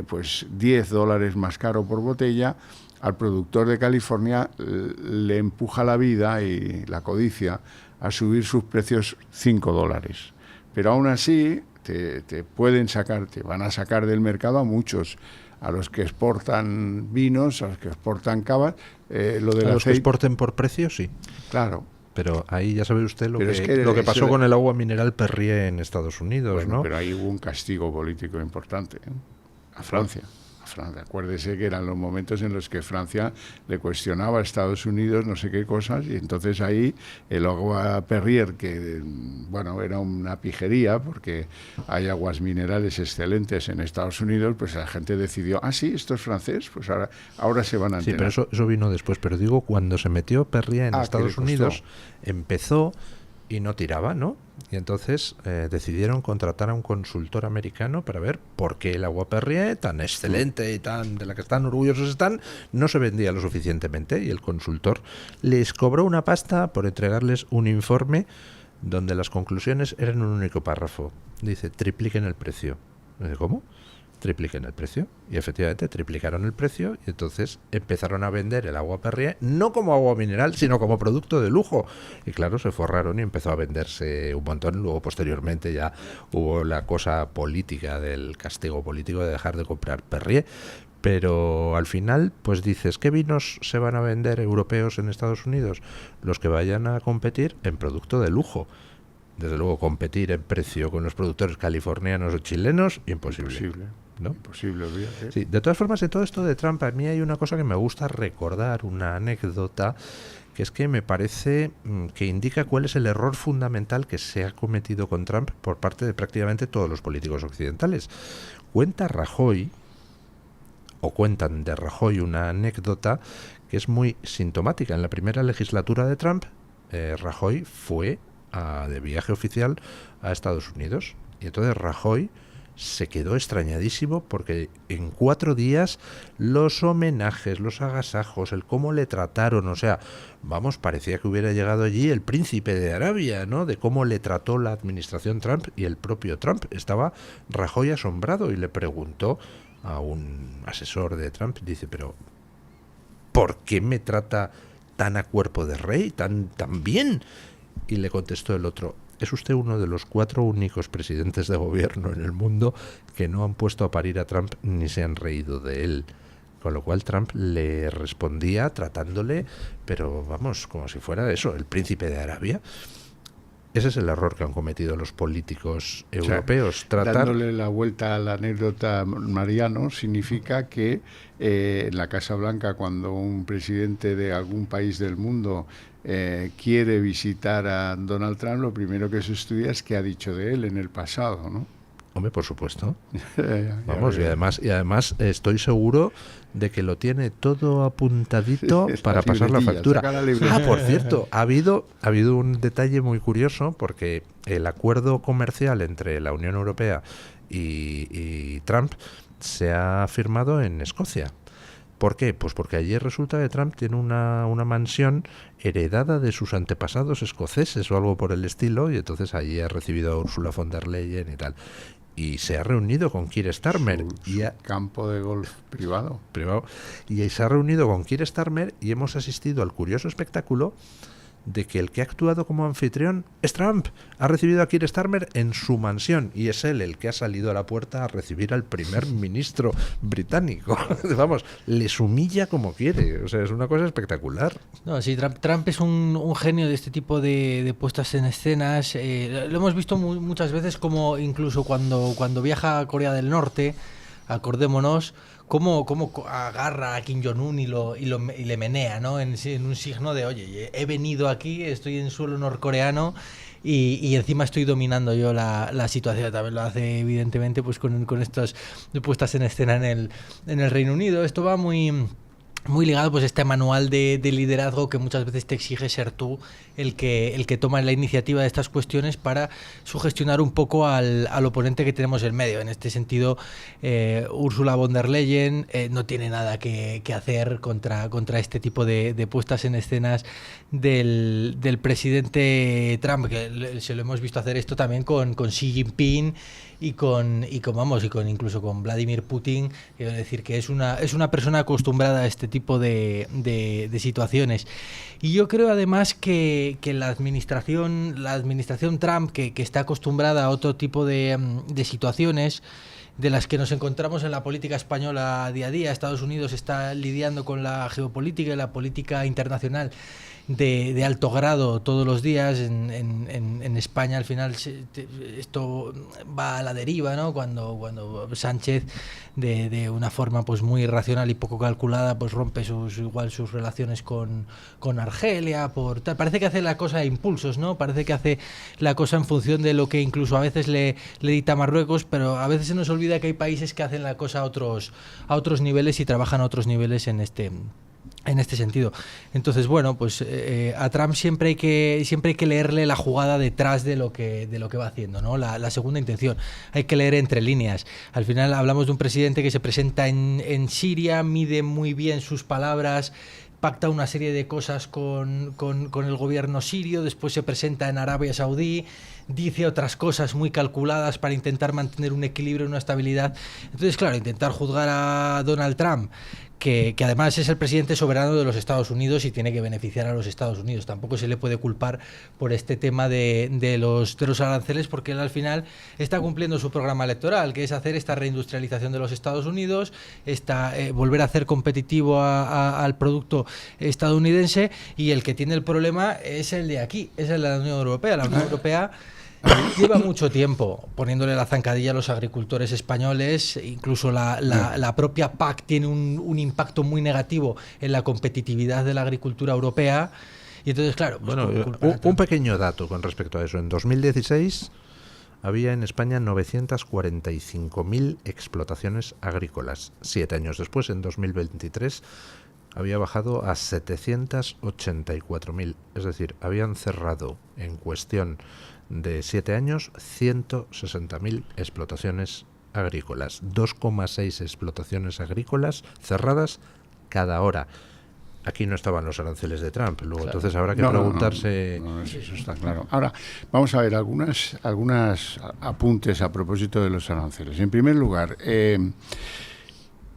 pues $10 más caro por botella, al productor de California le empuja la vida y la codicia a subir sus precios $5. Pero aún así te van a sacar del mercado a muchos, a los que exportan vinos, a los que exportan cavas, lo del a los aceite. Que exporten por precio, sí. Claro. Pero ahí ya sabe usted lo que pasó con el agua mineral Perrier en Estados Unidos, bueno, ¿no? Pero ahí hubo un castigo político importante, a Francia. Acuérdese que eran los momentos en los que Francia le cuestionaba a Estados Unidos no sé qué cosas, y entonces ahí el agua Perrier, que bueno, era una pijería porque hay aguas minerales excelentes en Estados Unidos, pues la gente decidió, sí, esto es francés, pues ahora se van a enterar. Sí, pero eso vino después, pero digo, cuando se metió Perrier en Estados Unidos, empezó y no tiraba, ¿no? Y entonces decidieron contratar a un consultor americano para ver por qué el agua Perrier, tan excelente y tan de la que están orgullosos no se vendía lo suficientemente, y el consultor les cobró una pasta por entregarles un informe donde las conclusiones eran un único párrafo. Dice, tripliquen el precio. Dice, ¿cómo? tripliquen el precio. Y efectivamente triplicaron el precio y entonces empezaron a vender el agua Perrier no como agua mineral, sino como producto de lujo. Y claro, se forraron y empezó a venderse un montón. Luego, posteriormente, ya hubo la cosa política del castigo político de dejar de comprar Perrier. Pero al final, pues dices, ¿qué vinos se van a vender europeos en Estados Unidos? Los que vayan a competir en producto de lujo. Desde luego, competir en precio con los productores californianos o chilenos, imposible. ¿No? Imposible, olvídate. Sí, de todas formas, en todo esto de Trump, a mí hay una cosa que me gusta recordar, una anécdota, que es que me parece que indica cuál es el error fundamental que se ha cometido con Trump por parte de prácticamente todos los políticos occidentales. Cuentan de Rajoy una anécdota que es muy sintomática. En la primera legislatura de Trump, Rajoy fue de viaje oficial a Estados Unidos. Y entonces Rajoy se quedó extrañadísimo porque en 4 días los homenajes, los agasajos, el cómo le trataron, o sea, vamos, parecía que hubiera llegado allí el príncipe de Arabia, ¿no? De cómo le trató la administración Trump y el propio Trump. Estaba Rajoy asombrado y le preguntó a un asesor de Trump, dice, pero ¿por qué me trata tan a cuerpo de rey, tan bien? Y le contestó el otro, es usted uno de los 4 únicos presidentes de gobierno en el mundo que no han puesto a parir a Trump ni se han reído de él. Con lo cual Trump le respondía tratándole, pero vamos, como si fuera eso, el príncipe de Arabia. Ese es el error que han cometido los políticos europeos. Dándole la vuelta a la anécdota, Mariano, significa que en la Casa Blanca, cuando un presidente de algún país del mundo quiere visitar a Donald Trump, lo primero que se estudia es qué ha dicho de él en el pasado, ¿no? Hombre, por supuesto. Vamos, y además estoy seguro de que lo tiene todo apuntadito para pasar la factura. Por cierto, ha habido un detalle muy curioso porque el acuerdo comercial entre la Unión Europea y Trump se ha firmado en Escocia. ¿Por qué? Pues porque allí resulta que Trump tiene una mansión heredada de sus antepasados escoceses o algo por el estilo, y entonces allí ha recibido a Ursula von der Leyen y tal. Y se ha reunido con Keir Starmer. Su campo de golf privado. Y se ha reunido con Keir Starmer y hemos asistido al curioso espectáculo de que el que ha actuado como anfitrión es Trump. Ha recibido a Keir Starmer en su mansión y es él el que ha salido a la puerta a recibir al primer ministro británico. Vamos, les humilla como quiere. O sea, es una cosa espectacular. No, sí, Trump es un genio de este tipo de puestas en escenas. Lo hemos visto muchas veces, como incluso cuando viaja a Corea del Norte, acordémonos, cómo agarra a Kim Jong-un y le menea, ¿no? En un signo de, oye, he venido aquí, estoy en suelo norcoreano y encima estoy dominando yo la situación. También lo hace, evidentemente, pues con estas puestas en escena en el Reino Unido. Esto va muy ligado pues a este manual de liderazgo que muchas veces te exige ser tú el que toma la iniciativa de estas cuestiones para sugestionar un poco al oponente que tenemos en medio. En este sentido, Ursula von der Leyen no tiene nada que hacer contra este tipo de puestas en escenas del presidente Trump, que se lo hemos visto hacer esto también con Xi Jinping y incluso con Vladimir Putin. Quiero decir que es una persona acostumbrada a este tipo de situaciones. Y yo creo además que la administración Trump, que está acostumbrada a otro tipo de situaciones de las que nos encontramos en la política española día a día. Estados Unidos está lidiando con la geopolítica y la política internacional de alto grado todos los días. En España al final esto va a la deriva, ¿no? Cuando Sánchez de una forma pues muy irracional y poco calculada pues rompe sus relaciones con Argelia parece que hace la cosa a impulsos, ¿no? Parece que hace la cosa en función de lo que incluso a veces le dicta Marruecos, pero a veces se nos olvida que hay países que hacen la cosa a otros niveles y trabajan a otros niveles en este sentido. Entonces, bueno, pues a Trump siempre hay que leerle la jugada detrás de lo que va haciendo, ¿no? La segunda intención. Hay que leer entre líneas. Al final hablamos de un presidente que se presenta en Siria, mide muy bien sus palabras, pacta una serie de cosas con el gobierno sirio, después se presenta en Arabia Saudí, dice otras cosas muy calculadas para intentar mantener un equilibrio y una estabilidad. Entonces, claro, intentar juzgar a Donald Trump, que además es el presidente soberano de los Estados Unidos y tiene que beneficiar a los Estados Unidos. Tampoco se le puede culpar por este tema de los aranceles, porque él al final está cumpliendo su programa electoral, que es hacer esta reindustrialización de los Estados Unidos, volver a hacer competitivo al producto estadounidense, y el que tiene el problema es el de aquí, es el de la Unión Europea. La Unión Europea lleva mucho tiempo poniéndole la zancadilla a los agricultores españoles. Incluso la propia PAC tiene un impacto muy negativo en la competitividad de la agricultura europea. Y entonces, claro, pues, bueno, un pequeño dato con respecto a eso. En 2016 había en España 945.000 explotaciones agrícolas. 7 años después, en 2023, había bajado a 784.000. Es decir, habían cerrado en cuestión de 7 años 160.000 explotaciones agrícolas. 2,6 explotaciones agrícolas cerradas cada hora. Aquí no estaban los aranceles de Trump. Luego, claro. Entonces habrá que preguntarse... No, eso está claro. Ahora, vamos a ver algunas apuntes a propósito de los aranceles. En primer lugar,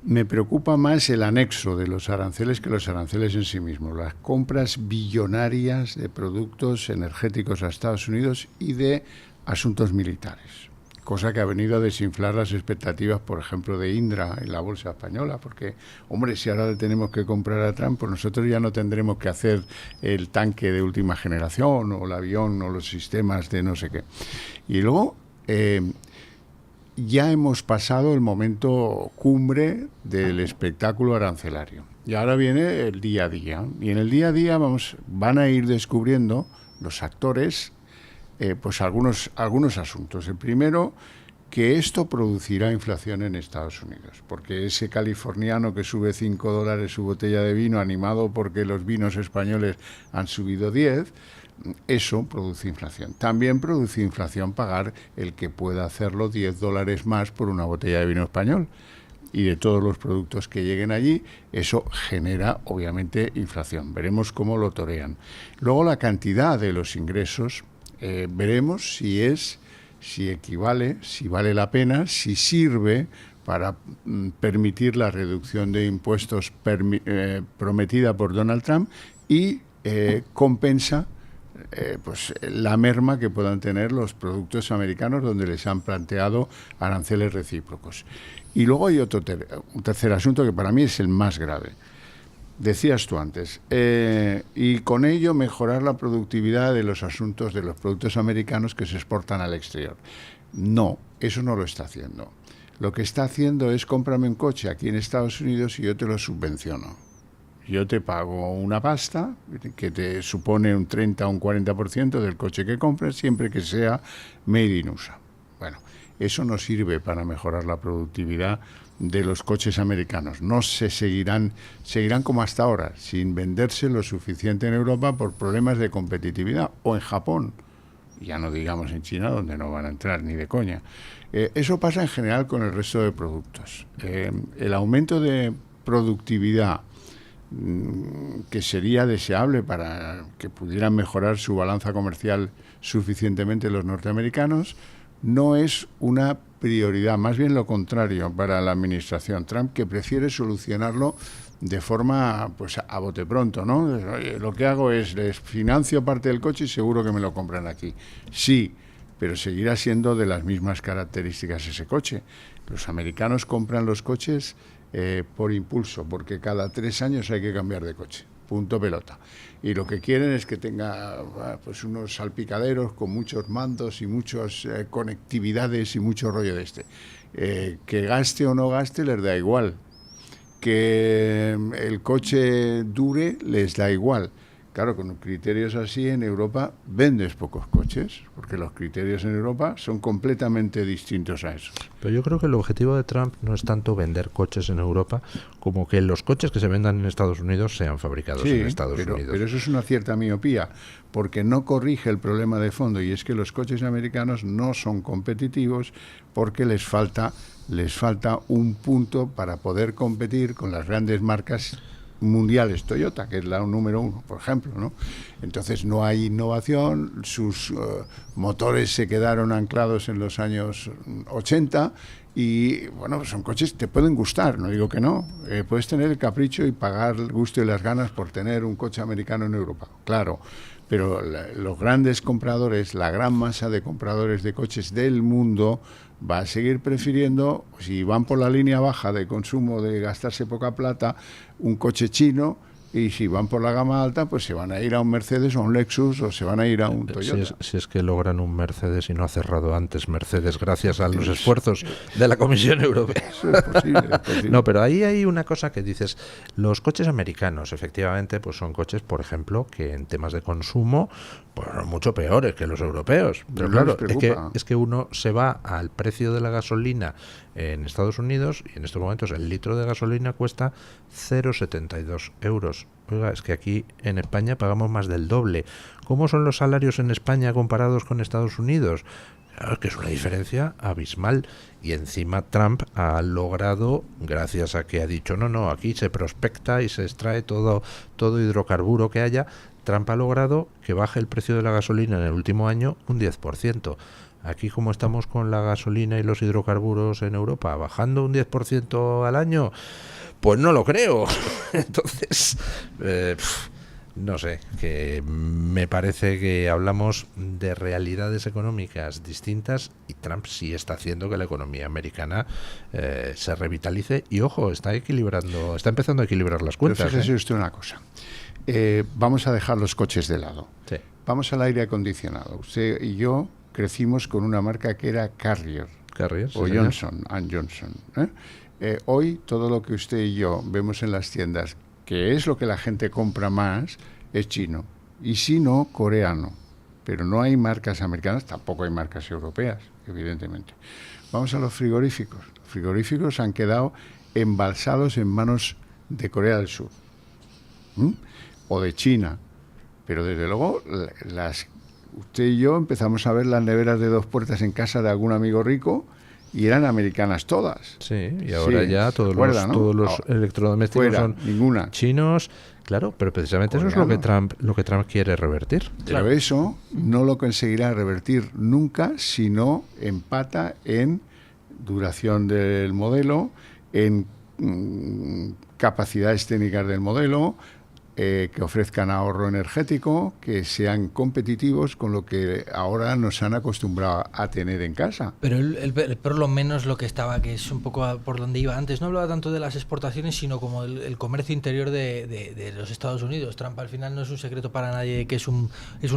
me preocupa más el anexo de los aranceles que los aranceles en sí mismos. Las compras billonarias de productos energéticos a Estados Unidos y de asuntos militares. Cosa que ha venido a desinflar las expectativas, por ejemplo, de Indra en la bolsa española. Porque, hombre, si ahora le tenemos que comprar a Trump, pues nosotros ya no tendremos que hacer el tanque de última generación o el avión o los sistemas de no sé qué. Y luego... ya hemos pasado el momento cumbre del espectáculo arancelario. Y ahora viene el día a día. Y en el día a día van a ir descubriendo los actores pues algunos asuntos. El primero, que esto producirá inflación en Estados Unidos. Porque ese californiano que sube $5 su botella de vino, animado porque los vinos españoles han subido 10, eso produce inflación. También produce inflación pagar el que pueda hacerlo $10 más por una botella de vino español. Y de todos los productos que lleguen allí, eso genera, obviamente, inflación. Veremos cómo lo torean. Luego, la cantidad de los ingresos, veremos si equivale, si vale la pena, si sirve para permitir la reducción de impuestos prometida por Donald Trump y compensa pues la merma que puedan tener los productos americanos donde les han planteado aranceles recíprocos. Y luego hay un tercer asunto que para mí es el más grave. Decías tú antes, y con ello mejorar la productividad de los asuntos de los productos americanos que se exportan al exterior. No, eso no lo está haciendo. Lo que está haciendo es cómprame un coche aquí en Estados Unidos y yo te lo subvenciono. Yo te pago una pasta que te supone un 30 o un 40% del coche que compres, siempre que sea made in USA. Bueno, eso no sirve para mejorar la productividad de los coches americanos. No seguirán como hasta ahora, sin venderse lo suficiente en Europa por problemas de competitividad, o en Japón, ya no digamos en China, donde no van a entrar ni de coña. Eso pasa en general con el resto de productos. El aumento de productividad que sería deseable para que pudieran mejorar su balanza comercial suficientemente los norteamericanos, no es una prioridad, más bien lo contrario para la administración Trump, que prefiere solucionarlo de forma pues a bote pronto, ¿no? Lo que hago es les financio parte del coche y seguro que me lo compran aquí. Sí, pero seguirá siendo de las mismas características ese coche. Los americanos compran los coches por impulso, porque cada 3 años hay que cambiar de coche. Punto pelota. Y lo que quieren es que tenga pues unos salpicaderos con muchos mandos y muchas conectividades y mucho rollo de este. Que gaste o no gaste les da igual. Que el coche dure les da igual. Claro, con criterios así en Europa vendes pocos coches, porque los criterios en Europa son completamente distintos a esos. Pero yo creo que el objetivo de Trump no es tanto vender coches en Europa, como que los coches que se vendan en Estados Unidos sean fabricados en Estados Unidos. Pero eso es una cierta miopía, porque no corrige el problema de fondo, y es que los coches americanos no son competitivos porque les falta un punto para poder competir con las grandes marcas mundial es Toyota, que es la número 1, por ejemplo, ¿no? Entonces no hay innovación, sus motores se quedaron anclados en los años 80 y, bueno, son coches, te pueden gustar, no digo que no, puedes tener el capricho y pagar el gusto y las ganas por tener un coche americano en Europa, claro, pero los grandes compradores, la gran masa de compradores de coches del mundo va a seguir prefiriendo, si van por la línea baja de consumo, de gastarse poca plata, un coche chino, y si van por la gama alta, pues se van a ir a un Mercedes o a un Lexus o se van a ir a un Toyota. Si es que logran un Mercedes y no ha cerrado antes Mercedes gracias a los esfuerzos de la Comisión Europea. Eso es posible, es posible. No, pero ahí hay una cosa que dices, los coches americanos efectivamente pues son coches, por ejemplo, que en temas de consumo pues son mucho peores que los europeos. Pero claro, es que uno se va al precio de la gasolina en Estados Unidos y en estos momentos el litro de gasolina cuesta 0,72 euros. Oiga, es que aquí en España pagamos más del doble. ¿Cómo son los salarios en España comparados con Estados Unidos? Claro, es que es una diferencia abismal. Y encima Trump ha logrado, gracias a que ha dicho, no, aquí se prospecta y se extrae todo hidrocarburo que haya, Trump ha logrado que baje el precio de la gasolina en el último año un 10%. Aquí, como estamos con la gasolina y los hidrocarburos en Europa, bajando un 10% al año, pues no lo creo. Entonces, no sé, que me parece que hablamos de realidades económicas distintas y Trump sí está haciendo que la economía americana se revitalice y, ojo, está empezando a equilibrar las cuentas. Pero fíjese usted una cosa. Vamos a dejar los coches de lado. Sí. Vamos al aire acondicionado. Usted y yo crecimos con una marca que era Carrier o sí, Johnson & Johnson. Hoy todo lo que usted y yo vemos en las tiendas, que es lo que la gente compra más, es chino. Y si no, coreano. Pero no hay marcas americanas, tampoco hay marcas europeas, evidentemente. Vamos a los frigoríficos. Los frigoríficos han quedado embalsados en manos de Corea del Sur. O de China. Pero desde luego usted y yo empezamos a ver las neveras de 2 puertas en casa de algún amigo rico y eran americanas todas. Sí, y ahora ya todos los electrodomésticos son ninguna. chinos. Claro, pero precisamente Coreano. Eso es lo que Trump quiere revertir. Pero eso no lo conseguirá revertir nunca si no empata en duración del modelo, en capacidades técnicas del modelo, que ofrezcan ahorro energético, que sean competitivos con lo que ahora nos han acostumbrado a tener en casa. Pero él por lo menos lo que estaba, que es un poco por donde iba antes, no hablaba tanto de las exportaciones, sino como el comercio interior de los Estados Unidos. Trump al final no es un secreto para nadie que es un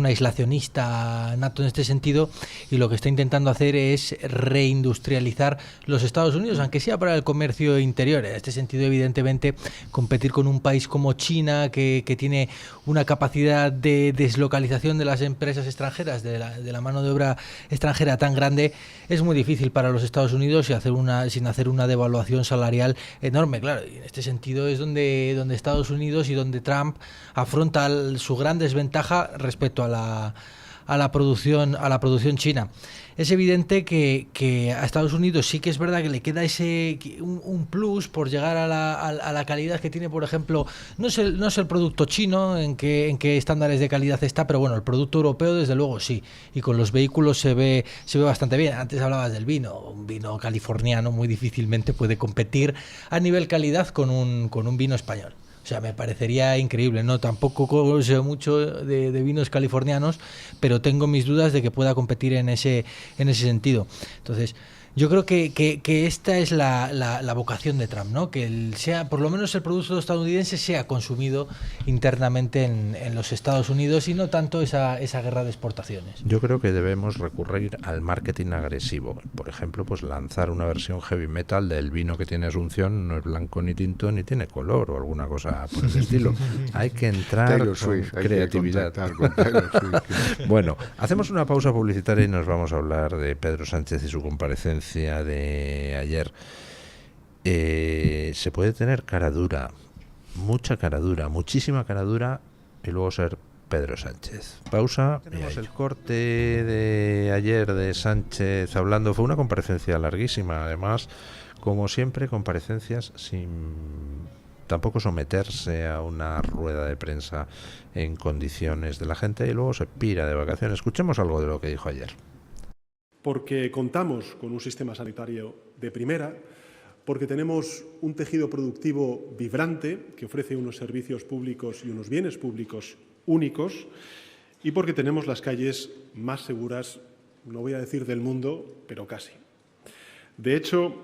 aislacionista nato en este sentido, y lo que está intentando hacer es reindustrializar los Estados Unidos, aunque sea para el comercio interior. En este sentido, evidentemente, competir con un país como China, que tiene una capacidad de deslocalización de las empresas extranjeras, de la mano de obra extranjera tan grande, es muy difícil para los Estados Unidos sin hacer una devaluación salarial enorme. Claro, y en este sentido es donde Estados Unidos y donde Trump afronta su gran desventaja respecto a la producción china. Es evidente que a Estados Unidos sí que es verdad que le queda un plus por llegar a la calidad que tiene, por ejemplo, no es el producto chino en qué estándares de calidad está, pero bueno, el producto europeo desde luego sí, y con los vehículos se ve bastante bien. Antes hablabas del vino, un vino californiano muy difícilmente puede competir a nivel calidad con un vino español. O sea, me parecería increíble, ¿no? Tampoco sé mucho de vinos californianos, pero tengo mis dudas de que pueda competir en ese sentido. Entonces, yo creo que esta es la vocación de Trump, ¿no? Que sea, por lo menos el producto estadounidense sea consumido internamente en los Estados Unidos y no tanto esa guerra de exportaciones. Yo creo que debemos recurrir al marketing agresivo. Por ejemplo, pues lanzar una versión heavy metal del vino que tiene Asunción, no es blanco ni tinto ni tiene color o alguna cosa por el estilo. Hay que entrar con creatividad. Bueno, hacemos una pausa publicitaria y nos vamos a hablar de Pedro Sánchez y su comparecencia de ayer. Se puede tener cara dura, mucha cara dura, muchísima cara dura, y luego ser Pedro Sánchez. Pausa. Tenemos el corte de ayer de Sánchez hablando. Fue una comparecencia larguísima, además, como siempre, comparecencias sin tampoco someterse a una rueda de prensa en condiciones de la gente y luego se pira de vacaciones. Escuchemos algo de lo que dijo ayer. Porque contamos con un sistema sanitario de primera, porque tenemos un tejido productivo vibrante que ofrece unos servicios públicos y unos bienes públicos únicos, y porque tenemos las calles más seguras, no voy a decir del mundo, pero casi. De hecho,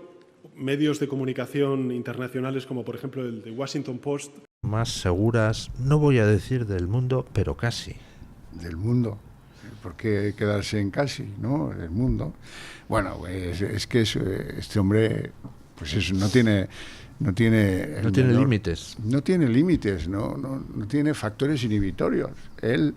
medios de comunicación internacionales como por ejemplo el de Washington Post. Más seguras, no voy a decir del mundo, pero casi. Del mundo. ¿Por qué quedarse en casi, no? Del mundo. Bueno, es que este hombre, pues eso, no tiene límites. No tiene límites, no tiene factores inhibitorios. Él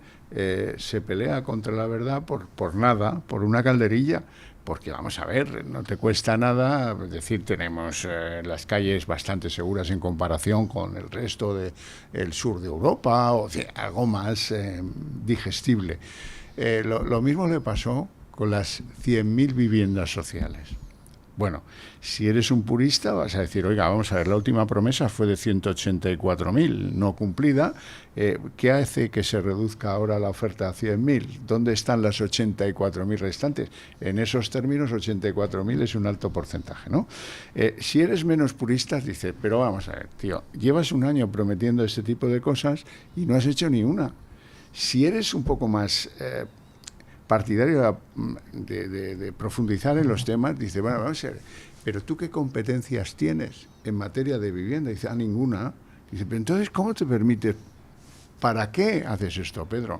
se pelea contra la verdad por nada, por una calderilla. Porque vamos a ver, no te cuesta nada, es decir, tenemos las calles bastante seguras en comparación con el resto del sur de Europa, o sea, algo más digestible. Lo mismo le pasó con las 100.000 viviendas sociales. Bueno, si eres un purista vas a decir, oiga, vamos a ver, la última promesa fue de 184.000 no cumplida. ¿Qué hace que se reduzca ahora la oferta a 100.000? ¿Dónde están las 84.000 restantes? En esos términos, 84.000 es un alto porcentaje, ¿no? Si eres menos purista, dices, pero vamos a ver, tío, llevas un año prometiendo este tipo de cosas y no has hecho ni una. Si eres un poco más partidario de profundizar en los temas, dice, bueno, vamos a ver, pero ¿tú qué competencias tienes en materia de vivienda? Dice, ninguna. Dice, pero entonces, ¿cómo te permites? ¿Para qué haces esto, Pedro?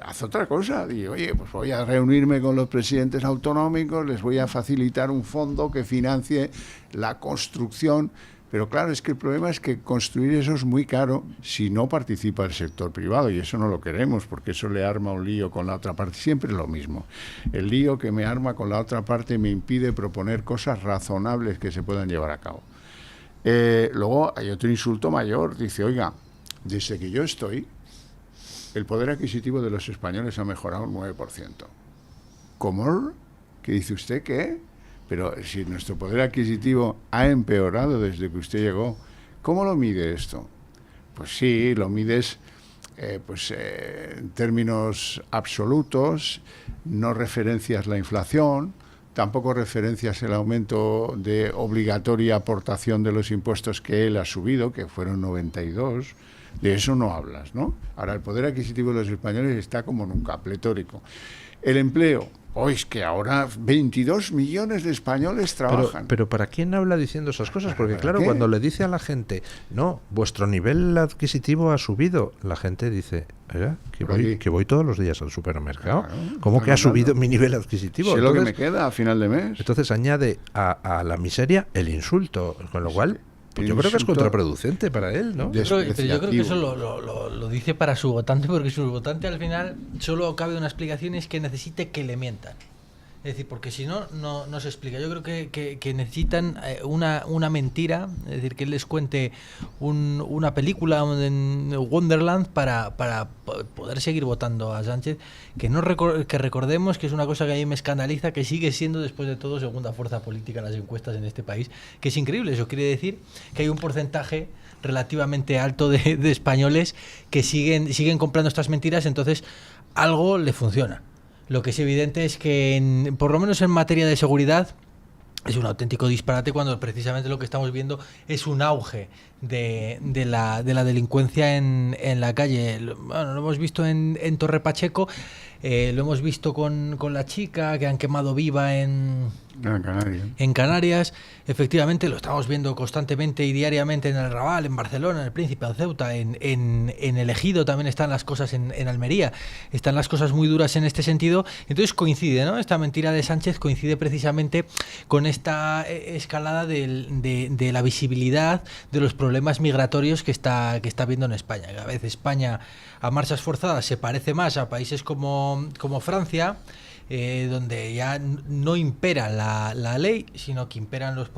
Haz otra cosa. Digo, oye, pues voy a reunirme con los presidentes autonómicos, les voy a facilitar un fondo que financie la construcción. Pero claro, es que el problema es que construir eso es muy caro si no participa el sector privado, y eso no lo queremos, porque eso le arma un lío con la otra parte. Siempre es lo mismo. El lío que me arma con la otra parte me impide proponer cosas razonables que se puedan llevar a cabo. Luego hay otro insulto mayor. Dice, oiga, desde que yo estoy, el poder adquisitivo de los españoles ha mejorado un 9%. ¿Cómo? ¿Qué dice usted? ¿Qué? Pero si nuestro poder adquisitivo ha empeorado desde que usted llegó, ¿cómo lo mide esto? Pues sí, lo mides en términos absolutos, no referencias la inflación, tampoco referencias el aumento de obligatoria aportación de los impuestos que él ha subido, que fueron 92, de eso no hablas, ¿no? Ahora, el poder adquisitivo de los españoles está como nunca, pletórico. El empleo. Es que ahora 22 millones de españoles trabajan. Pero ¿para quién habla diciendo esas cosas? Porque claro, cuando le dice a la gente, no, vuestro nivel adquisitivo ha subido, la gente dice, que voy todos los días al supermercado. Claro, ¿cómo que ha subido mi nivel adquisitivo? Sé lo que me queda a final de mes. Entonces añade a la miseria el insulto, con lo cual... Pues yo creo que es contraproducente para él, ¿no? Pero yo creo que eso lo dice para su votante, porque su votante al final solo cabe una explicación, es que necesite que le mientan. Es decir, porque si no, no se explica. Yo creo que necesitan una mentira, es decir, que él les cuente una película en Wonderland para poder seguir votando a Sánchez, que recordemos que es una cosa que a mí me escandaliza, que sigue siendo después de todo segunda fuerza política en las encuestas en este país, que es increíble. Eso quiere decir que hay un porcentaje relativamente alto de españoles que siguen comprando estas mentiras, entonces algo le funciona. Lo que es evidente es que, por lo menos en materia de seguridad, es un auténtico disparate cuando precisamente lo que estamos viendo es un auge de la delincuencia en la calle. Bueno, lo hemos visto en Torre Pacheco, lo hemos visto con la chica que han quemado viva en Canarias. Efectivamente, lo estamos viendo constantemente y diariamente en el Raval, en Barcelona, en el Príncipe, en Ceuta, en el Ejido también están las cosas, en Almería están las cosas muy duras en este sentido. Entonces coincide, ¿no? Esta mentira de Sánchez coincide precisamente con esta escalada de la visibilidad de los problemas migratorios que está viendo en España. Cada vez España a marchas forzadas se parece más a países como Francia, donde ya no impera la ley, sino que imperan las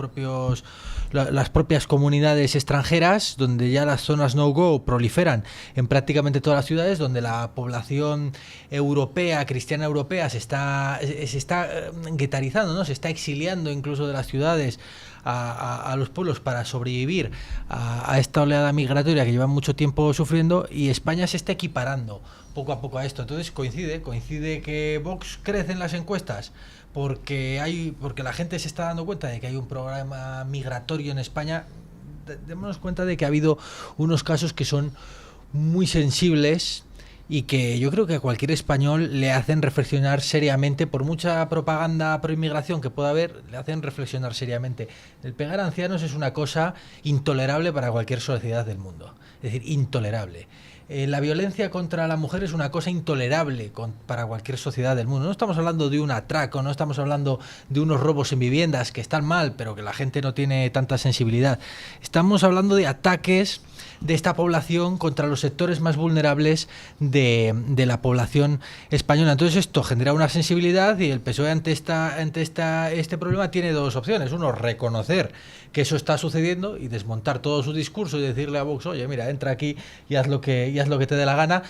propias comunidades extranjeras, donde ya las zonas no-go proliferan en prácticamente todas las ciudades, donde la población europea, cristiana europea, se está guetarizando, ¿no? Se está exiliando incluso de las ciudades a los pueblos para sobrevivir a esta oleada migratoria que llevan mucho tiempo sufriendo, y España se está equiparando poco a poco a esto. Entonces coincide que Vox crece en las encuestas porque la gente se está dando cuenta de que hay un problema migratorio en España. Démonos cuenta de que ha habido unos casos que son muy sensibles y que yo creo que a cualquier español le hacen reflexionar seriamente. Por mucha propaganda pro inmigración que pueda haber, le hacen reflexionar seriamente. El pegar a ancianos es una cosa intolerable para cualquier sociedad del mundo, es decir, intolerable. La violencia contra la mujer es una cosa intolerable para cualquier sociedad del mundo. No estamos hablando de un atraco, no estamos hablando de unos robos en viviendas que están mal, pero que la gente no tiene tanta sensibilidad. Estamos hablando de ataques de esta población contra los sectores más vulnerables de la población española. Entonces esto genera una sensibilidad, y el PSOE ante este problema tiene dos opciones. Uno, reconocer que eso está sucediendo y desmontar todo su discurso y decirle a Vox: oye, mira, entra aquí y haz lo que te dé la gana.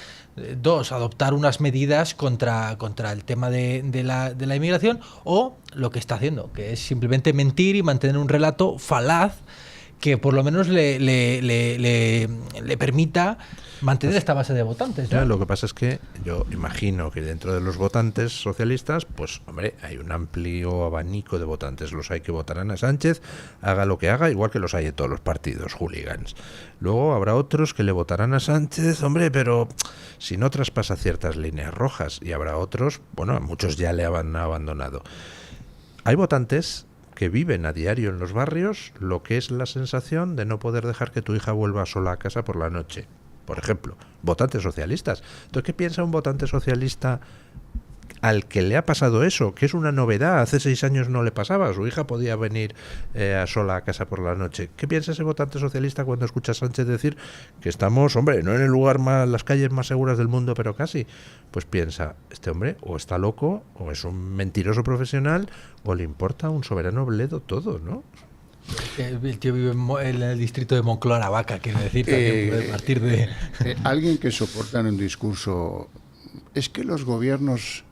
Dos, adoptar unas medidas contra el tema de la inmigración, o lo que está haciendo, que es simplemente mentir y mantener un relato falaz que por lo menos le permita mantener esta base de votantes, ¿no? Ya, lo que pasa es que yo imagino que dentro de los votantes socialistas, pues hombre, hay un amplio abanico de votantes. Los hay que votarán a Sánchez, haga lo que haga, igual que los hay en todos los partidos hooligans. Luego habrá otros que le votarán a Sánchez, hombre, pero si no traspasa ciertas líneas rojas. Y habrá otros, bueno, muchos ya le han abandonado. Hay votantes que viven a diario en los barrios lo que es la sensación de no poder dejar que tu hija vuelva sola a casa por la noche. Por ejemplo, votantes socialistas. Entonces, ¿qué piensa un votante socialista al que le ha pasado eso? Que es una novedad. Hace 6 años no le pasaba. Su hija podía venir sola a casa por la noche. ¿Qué piensa ese votante socialista cuando escucha a Sánchez decir que estamos, hombre, no en el lugar más, las calles más seguras del mundo, pero casi? Pues piensa, este hombre o está loco, o es un mentiroso profesional, o le importa un soberano bledo todo, ¿no? El tío vive en el distrito de Moncloa-Aravaca, quiero decir, también a partir de... Alguien que soporta en un discurso... Es que los gobiernos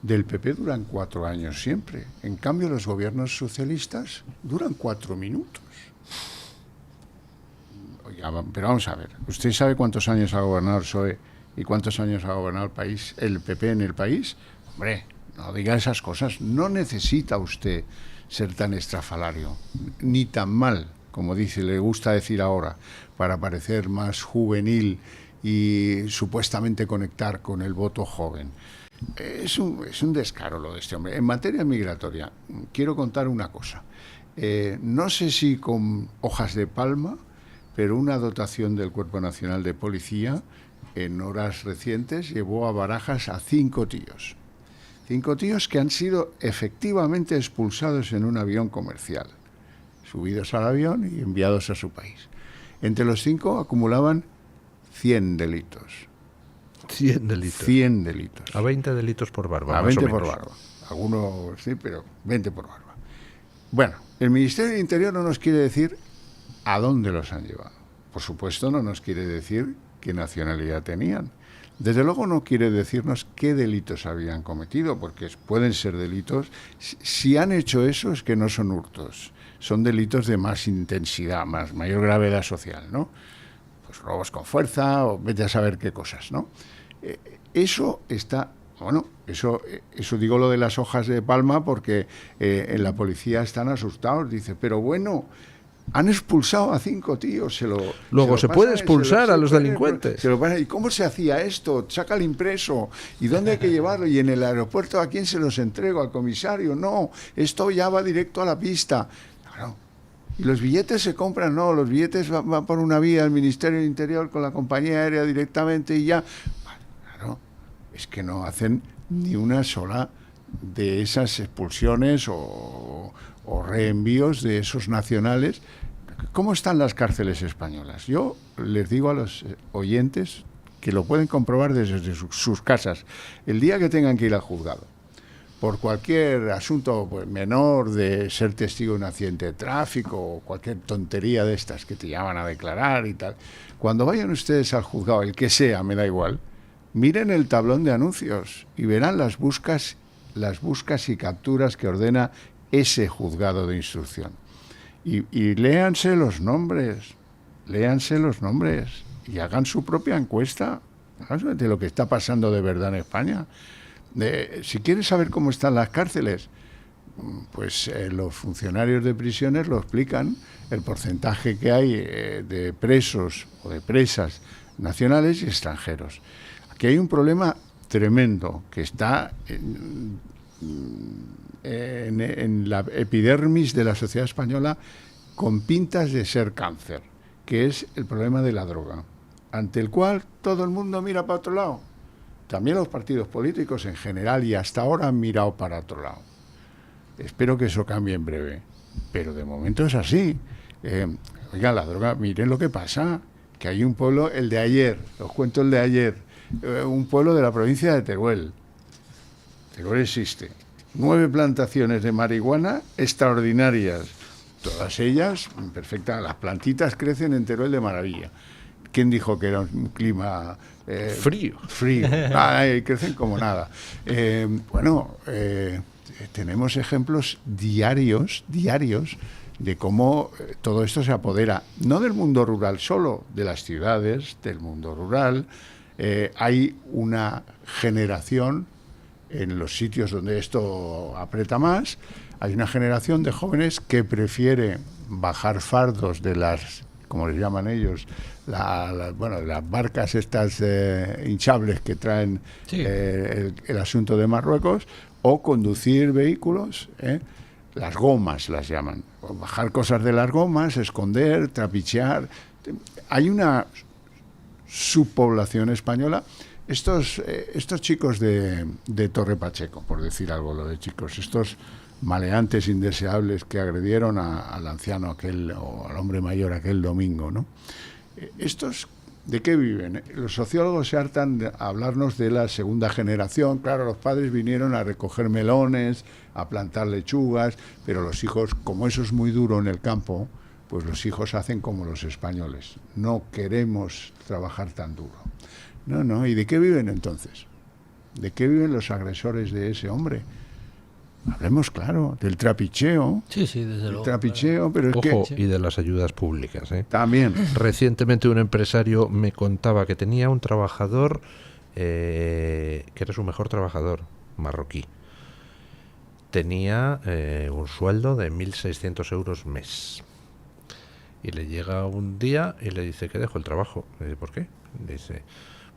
del PP duran 4 años siempre. En cambio, los gobiernos socialistas duran 4 minutos. Oiga, pero vamos a ver. ¿Usted sabe cuántos años ha gobernado el PSOE y cuántos años ha gobernado el PP en el país? Hombre, no diga esas cosas. No necesita usted ser tan estrafalario, ni tan mal, como le gusta decir ahora, para parecer más juvenil y supuestamente conectar con el voto joven. Es un descaro lo de este hombre. En materia migratoria, quiero contar una cosa. No sé si con hojas de palma, pero una dotación del Cuerpo Nacional de Policía, en horas recientes, llevó a Barajas a 5 tíos. 5 tíos que han sido efectivamente expulsados en un avión comercial, subidos al avión y enviados a su país. Entre los 5 acumulaban 100 delitos. 100 delitos. 100 delitos. A 20 delitos por barba. A 20 por barba. Algunos sí, pero 20 por barba. Bueno, el Ministerio del Interior no nos quiere decir a dónde los han llevado. Por supuesto, no nos quiere decir qué nacionalidad tenían. Desde luego no quiere decirnos qué delitos habían cometido, porque pueden ser delitos. Si han hecho eso, es que no son hurtos. Son delitos de más intensidad, mayor gravedad social, ¿no? Pues robos con fuerza, o vete a saber qué cosas, ¿no? Eso está... Bueno, eso digo lo de las hojas de palma porque en la policía están asustados. Dice, pero bueno... Han expulsado a 5 tíos. Luego se puede expulsar a los delincuentes. ¿Y cómo se hacía esto? Saca el impreso. ¿Y dónde hay que llevarlo? ¿Y en el aeropuerto a quién se los entrego? ¿Al comisario? No, esto ya va directo a la pista. Claro. ¿Y los billetes se compran? No, los billetes van por una vía al Ministerio del Interior con la compañía aérea directamente y ya. Claro, es que no hacen ni una sola de esas expulsiones o reenvíos de esos nacionales. ¿Cómo están las cárceles españolas? Yo les digo a los oyentes que lo pueden comprobar desde sus casas. El día que tengan que ir al juzgado por cualquier asunto menor, de ser testigo de un accidente de tráfico o cualquier tontería de estas que te llaman a declarar y tal, cuando vayan ustedes al juzgado, el que sea, me da igual, miren el tablón de anuncios y verán las buscas y capturas que ordena ese juzgado de instrucción. Y léanse los nombres y hagan su propia encuesta de lo que está pasando de verdad en España. Si quieres saber cómo están las cárceles, pues los funcionarios de prisiones lo explican, el porcentaje que hay de presos o de presas nacionales y extranjeros. Aquí hay un problema tremendo que está en la epidermis de la sociedad española con pintas de ser cáncer, que es el problema de la droga, ante el cual todo el mundo mira para otro lado. También los partidos políticos en general y hasta ahora han mirado para otro lado. Espero que eso cambie en breve, pero de momento es así. Oigan, la droga, miren lo que pasa, que hay un pueblo, el de ayer, os cuento el de ayer, un pueblo de la provincia de Teruel. Teruel existe. 9 plantaciones de marihuana extraordinarias, todas ellas perfectas. Las plantitas crecen en Teruel de maravilla. ¿Quién dijo que era un clima frío? Frío. Crecen como nada. Tenemos ejemplos diarios de cómo todo esto se apodera, no del mundo rural solo, de las ciudades, del mundo rural. Hay una generación en los sitios donde esto aprieta más, hay una generación de jóvenes que prefiere bajar fardos de las, como les llaman ellos, las barcas estas hinchables que traen el asunto de Marruecos, o conducir vehículos, las gomas las llaman, o bajar cosas de las gomas, esconder, trapichear. Hay una subpoblación española. Estos chicos de Torre Pacheco, por decir algo, lo de chicos, estos maleantes indeseables que agredieron al anciano aquel, o al hombre mayor aquel domingo, ¿no? Estos, ¿de qué viven? Los sociólogos se hartan de hablarnos de la segunda generación. Claro, los padres vinieron a recoger melones, a plantar lechugas, pero los hijos, como eso es muy duro en el campo, pues los hijos hacen como los españoles. No queremos trabajar tan duro. No. ¿Y de qué viven entonces? ¿De qué viven los agresores de ese hombre? Hablemos, claro, del trapicheo. Sí, desde luego. Trapicheo, claro. Pero es y de las ayudas públicas. También. Recientemente un empresario me contaba que tenía un trabajador que era su mejor trabajador, marroquí. Tenía un sueldo de 1.600 euros mes. Y le llega un día y le dice que dejo el trabajo. Le dice, ¿por qué? Le dice,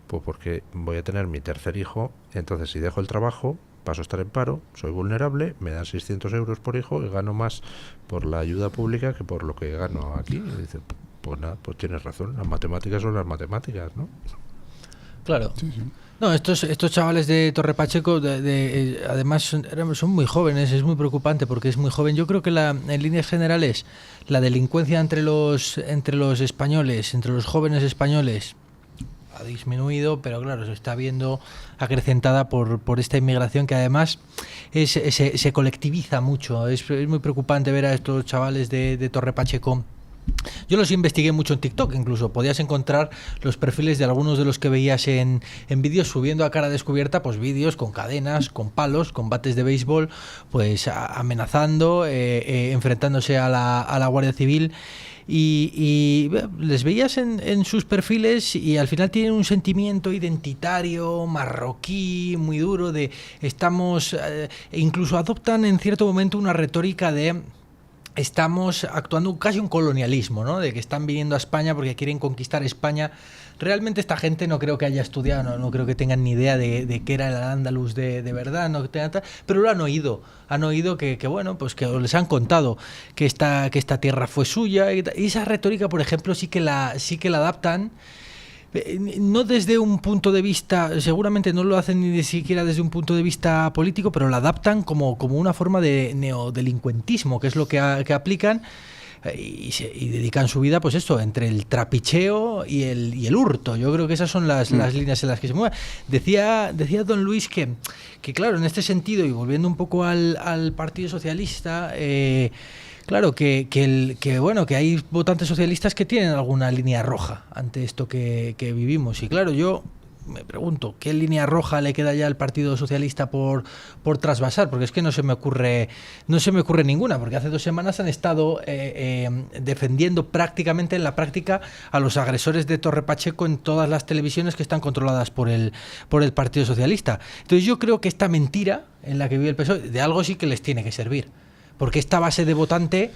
pues porque voy a tener mi tercer hijo, entonces si dejo el trabajo paso a estar en paro, soy vulnerable, me dan 600 euros por hijo y gano más por la ayuda pública que por lo que gano aquí. Y dice, pues nada, pues tienes razón, las matemáticas son las matemáticas, ¿no? Claro. Sí. No, estos chavales de Torre Pacheco, además son muy jóvenes, es muy preocupante porque es muy joven. Yo creo que en líneas generales la delincuencia entre los españoles, entre los jóvenes españoles, ha disminuido, pero claro, se está viendo acrecentada por esta inmigración que además se colectiviza mucho. Es muy preocupante ver a estos chavales de Torre Pacheco. Yo los investigué mucho en TikTok, incluso podías encontrar los perfiles de algunos de los que veías en vídeos subiendo a cara descubierta, pues vídeos con cadenas, con palos, con bates de béisbol, pues amenazando, enfrentándose a la Guardia Civil. Y les veías en sus perfiles y al final tienen un sentimiento identitario marroquí muy duro de estamos, incluso adoptan en cierto momento una retórica de estamos actuando casi un colonialismo, ¿no? De que están viniendo a España porque quieren conquistar España. Realmente esta gente no creo que haya estudiado, no creo que tengan ni idea de qué era el Al-Ándalus de verdad, no tengan, pero lo han oído que bueno, pues que les han contado que esta tierra fue suya y esa retórica, por ejemplo, sí que la adaptan. No desde un punto de vista, seguramente no lo hacen ni siquiera desde un punto de vista político, pero la adaptan como una forma de neodelincuentismo, que es lo que aplican y dedican su vida, pues esto, entre el trapicheo y el hurto. Yo creo que esas son las líneas en las que se mueven. Decía don Luis que claro, en este sentido, y volviendo un poco al Partido Socialista, claro, que hay votantes socialistas que tienen alguna línea roja ante esto que vivimos. Y claro, yo me pregunto, ¿qué línea roja le queda ya al Partido Socialista por trasvasar? Porque es que no se me ocurre ninguna, porque hace 2 semanas han estado defendiendo prácticamente en la práctica a los agresores de Torre Pacheco en todas las televisiones que están controladas por el Partido Socialista. Entonces yo creo que esta mentira en la que vive el PSOE, de algo sí que les tiene que servir. Porque esta base de votante,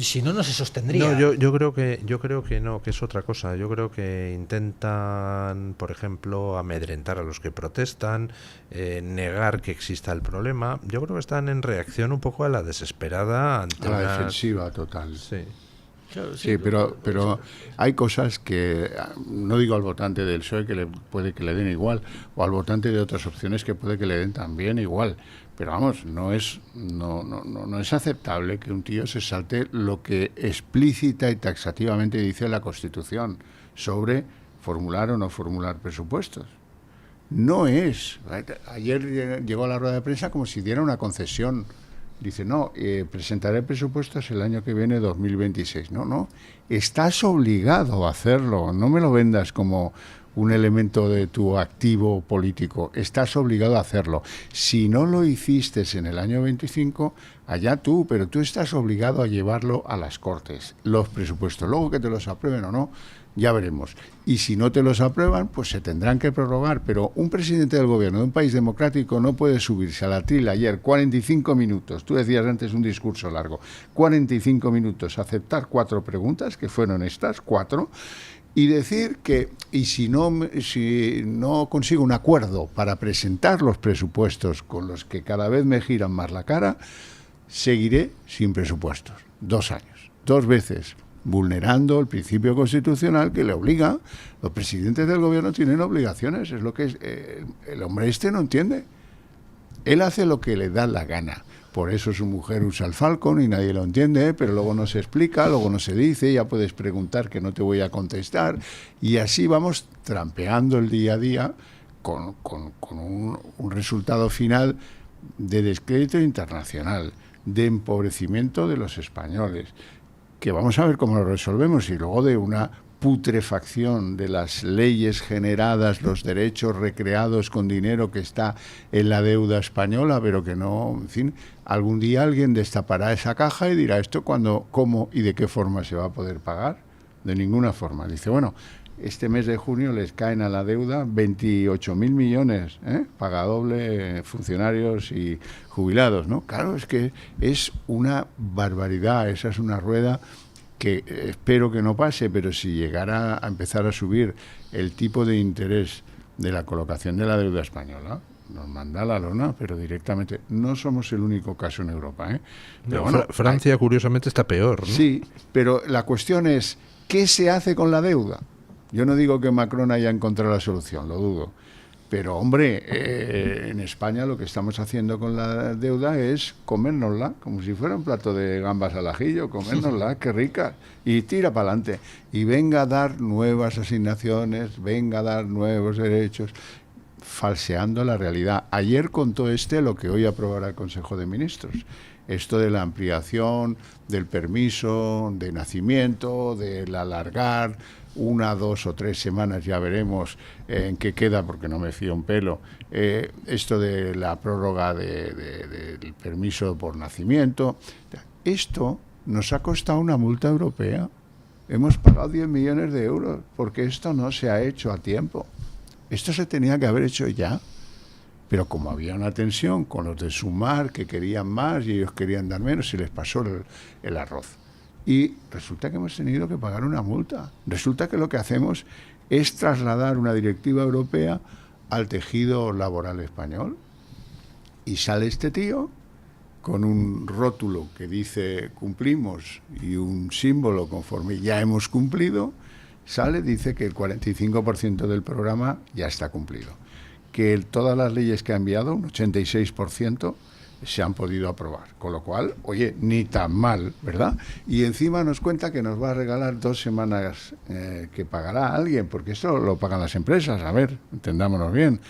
si no, no se sostendría. No, yo creo que no, que es otra cosa. Yo creo que intentan, por ejemplo, amedrentar a los que protestan, negar que exista el problema. Yo creo que están en reacción un poco a la desesperada ante la defensiva total. Sí. Claro, sí, pero hay cosas que, no digo al votante del PSOE que puede que le den igual, o al votante de otras opciones que puede que le den también igual. Pero vamos, no es aceptable que un tío se salte lo que explícita y taxativamente dice la Constitución sobre formular o no formular presupuestos. No es. Ayer llegó a la rueda de prensa como si diera una concesión. Dice, no, presentaré presupuestos el año que viene, 2026. No, estás obligado a hacerlo. No me lo vendas como un elemento de tu activo político. Estás obligado a hacerlo. Si no lo hiciste en el año 25, allá tú, pero tú estás obligado a llevarlo a las Cortes, los presupuestos. Luego que te los aprueben o no, ya veremos. Y si no te los aprueban, pues se tendrán que prorrogar. Pero un presidente del gobierno de un país democrático no puede subirse al atril ayer 45 minutos, tú decías antes un discurso largo, 45 minutos, aceptar 4 preguntas, que fueron estas 4, y decir que, si no consigo un acuerdo para presentar los presupuestos con los que cada vez me giran más la cara, seguiré sin presupuestos. 2 años, 2 veces, vulnerando el principio constitucional que le obliga. Los presidentes del gobierno tienen obligaciones, es lo que el hombre no entiende. Él hace lo que le da la gana. Por eso su mujer usa el Falcon y nadie lo entiende, pero luego no se explica, luego no se dice, ya puedes preguntar que no te voy a contestar. Y así vamos trampeando el día a día con un resultado final de descrédito internacional, de empobrecimiento de los españoles, que vamos a ver cómo lo resolvemos, y luego de una putrefacción de las leyes generadas, los derechos recreados con dinero que está en la deuda española, pero que no, en fin, algún día alguien destapará esa caja y dirá esto cuándo, cómo y de qué forma se va a poder pagar. De ninguna forma. Dice, bueno, este mes de junio les caen a la deuda 28.000 millones, paga doble, funcionarios y jubilados, ¿no? Claro, es que es una barbaridad, esa es una rueda que espero que no pase, pero si llegara a empezar a subir el tipo de interés de la colocación de la deuda española, nos manda a la lona, pero directamente. No somos el único caso en Europa, Pero bueno, Francia, curiosamente, está peor, ¿no? Sí, pero la cuestión es, ¿qué se hace con la deuda? Yo no digo que Macron haya encontrado la solución, lo dudo. Pero, hombre, en España lo que estamos haciendo con la deuda es comérnosla, como si fuera un plato de gambas al ajillo, comérnosla, qué rica, y tira para adelante. Y venga a dar nuevas asignaciones, venga a dar nuevos derechos, falseando la realidad. Ayer contó lo que hoy aprobará el Consejo de Ministros. Esto de la ampliación del permiso de nacimiento, del alargar 1, 2 o 3 semanas, ya veremos en qué queda, porque no me fío un pelo, esto de la prórroga del permiso por nacimiento. Esto nos ha costado una multa europea. Hemos pagado 10 millones de euros porque esto no se ha hecho a tiempo. Esto se tenía que haber hecho ya. Pero como había una tensión con los de Sumar, que querían más y ellos querían dar menos, se les pasó el arroz. Y resulta que hemos tenido que pagar una multa. Resulta que lo que hacemos es trasladar una directiva europea al tejido laboral español. Y sale este tío con un rótulo que dice cumplimos y un símbolo conforme ya hemos cumplido. Sale, dice que el 45% del programa ya está cumplido. Que todas las leyes que ha enviado, un 86%, se han podido aprobar. Con lo cual, oye, ni tan mal, ¿verdad? Y encima nos cuenta que nos va a regalar 2 semanas que pagará alguien, porque eso lo pagan las empresas. A ver, entendámonos bien.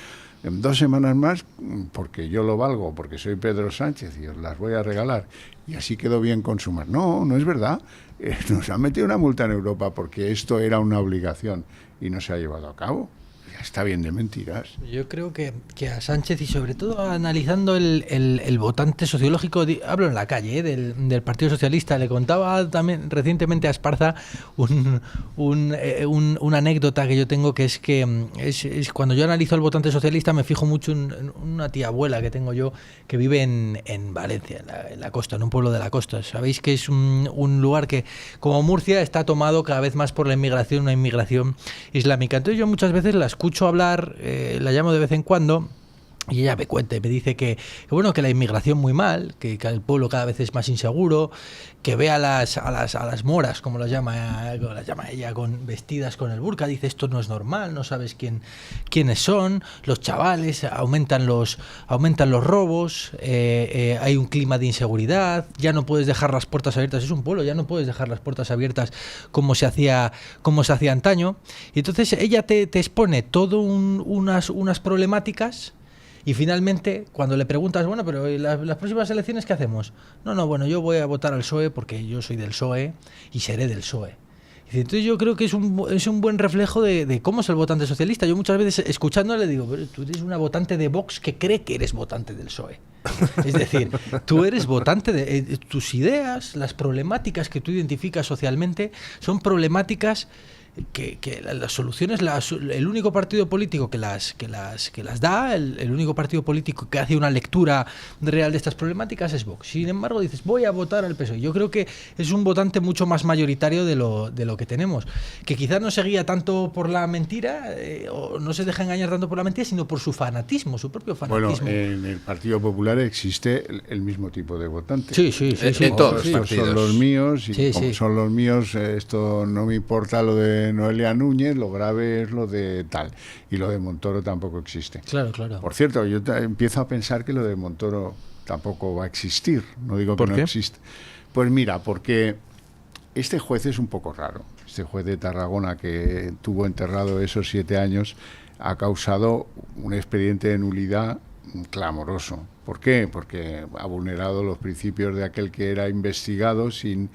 2 semanas más, porque yo lo valgo, porque soy Pedro Sánchez y os las voy a regalar. Y así quedó bien con Sumar. No, no es verdad. Nos han metido una multa en Europa porque esto era una obligación y no se ha llevado a cabo. Ya está bien de mentiras. Yo creo que a Sánchez, y sobre todo analizando el votante sociológico, hablo en la calle, del Partido Socialista, le contaba también recientemente a Esparza una anécdota que yo tengo, que es que es cuando yo analizo al votante socialista me fijo mucho en una tía abuela que tengo yo que vive en Valencia, en la costa, en un pueblo de la costa. Sabéis que es un lugar que, como Murcia, está tomado cada vez más por la inmigración, una inmigración islámica. Entonces yo muchas veces la escucho hablar, la llamo de vez en cuando, y ella me cuenta y me dice que bueno, que la inmigración muy mal, que el pueblo cada vez es más inseguro, que ve a las moras, como las llama ella, vestidas con el burka. Dice, esto no es normal, no sabes quiénes son, los chavales, aumentan los robos, hay un clima de inseguridad, ya no puedes dejar las puertas abiertas, es un pueblo, ya no puedes dejar las puertas abiertas como se hacía antaño. Y entonces ella te expone todo unas problemáticas. Y finalmente, cuando le preguntas, bueno, pero las próximas elecciones, ¿qué hacemos? No, bueno, yo voy a votar al PSOE porque yo soy del PSOE y seré del PSOE. Entonces yo creo que es un buen reflejo de cómo es el votante socialista. Yo muchas veces, escuchándole, le digo, pero tú eres una votante de Vox que cree que eres votante del PSOE. Es decir, tú eres votante de tus ideas, las problemáticas que tú identificas socialmente son problemáticas que las soluciones, el único partido político que las da, el único partido político que hace una lectura real de estas problemáticas es Vox. Sin embargo, dices, voy a votar al PSOE. Yo creo que es un votante mucho más mayoritario de lo que tenemos, que quizás no se guía tanto por la mentira, o no se deja engañar tanto por la mentira, sino por su fanatismo, su propio fanatismo. Bueno, en el Partido Popular existe el mismo tipo de votantes. Sí. En todos los partidos. Son los míos, y como son los míos, esto no me importa lo de Noelia Núñez, lo grave es lo de tal, y lo de Montoro tampoco existe. Claro. Por cierto, yo empiezo a pensar que lo de Montoro tampoco va a existir, no digo que no existe. Pues mira, porque este juez es un poco raro. Este juez de Tarragona, que tuvo enterrado esos 7 años, ha causado un expediente de nulidad clamoroso. ¿Por qué? Porque ha vulnerado los principios de aquel que era investigado sin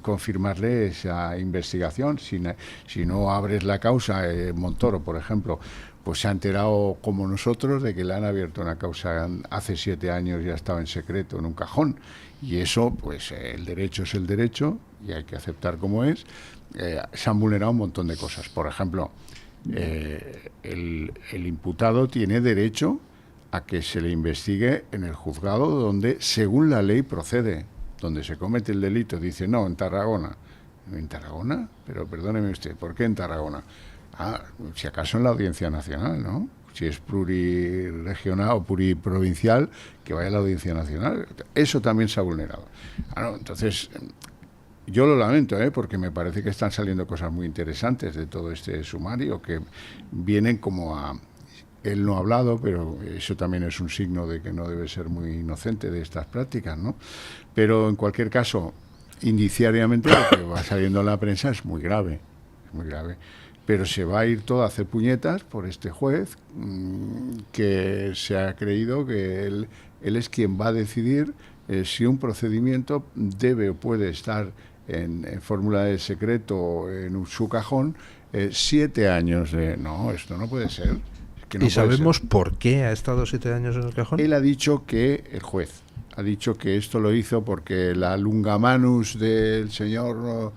confirmarle esa investigación. Si no abres la causa, Montoro, por ejemplo, pues se ha enterado, como nosotros, de que le han abierto una causa hace 7 años y ha estado en secreto en un cajón. Y eso, pues el derecho es el derecho y hay que aceptar como es. Se han vulnerado un montón de cosas. Por ejemplo, el imputado tiene derecho a que se le investigue en el juzgado donde, según la ley, procede, donde se comete el delito. Dice, no, en Tarragona. ¿En Tarragona? Pero perdóneme usted, ¿por qué en Tarragona? Si acaso en la Audiencia Nacional, ¿no? Si es pluriregional o pluriprovincial, que vaya a la Audiencia Nacional. Eso también se ha vulnerado. Entonces, yo lo lamento, porque me parece que están saliendo cosas muy interesantes de todo este sumario, que vienen como a... Él no ha hablado, pero eso también es un signo de que no debe ser muy inocente de estas prácticas, ¿no? Pero en cualquier caso, indiciariamente lo que va saliendo en la prensa es muy grave, pero se va a ir todo a hacer puñetas por este juez que se ha creído que él es quien va a decidir si un procedimiento debe o puede estar en fórmula de secreto en su cajón 7 años de... No, esto no puede ser. No ¿Y sabemos por qué ha estado 7 años en el cajón? Él ha dicho que, el juez, ha dicho que esto lo hizo porque la lungamanus del señor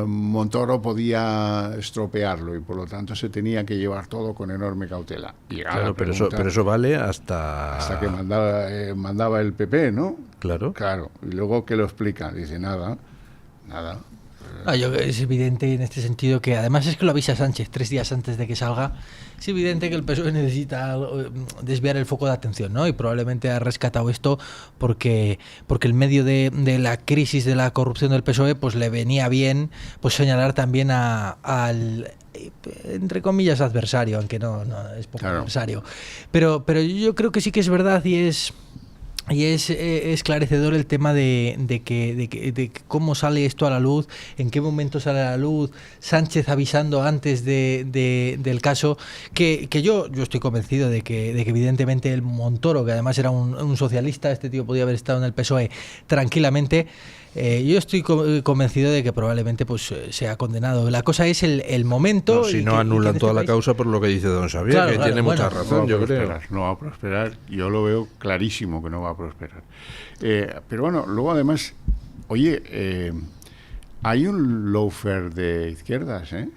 Montoro podía estropearlo y por lo tanto se tenía que llevar todo con enorme cautela. Y claro, pero eso vale hasta que mandaba el PP, ¿no? Claro. Y luego que lo explica, dice nada. Es evidente en este sentido que, además es que lo avisa Sánchez 3 días antes de que salga, es evidente que el PSOE necesita desviar el foco de atención, ¿no? Y probablemente ha rescatado esto porque en medio de la crisis de la corrupción del PSOE, pues le venía bien pues señalar también al, entre comillas, adversario, aunque no es poco adversario. Pero yo creo que sí que es verdad y es esclarecedor el tema de cómo sale esto a la luz, en qué momento sale a la luz, Sánchez avisando antes del caso, que yo estoy convencido de que evidentemente el Montoro, que además era un socialista, este tío podía haber estado en el PSOE tranquilamente, Yo estoy convencido de que probablemente pues sea condenado. La cosa es el momento. No, si no anulan toda la causa por lo que dice don Xavier, Claro, que claro, tiene mucha razón, yo creo. No va a prosperar. Yo lo veo clarísimo que no va a prosperar. Pero bueno, luego además, oye, hay un lawfare de izquierdas, ¿eh?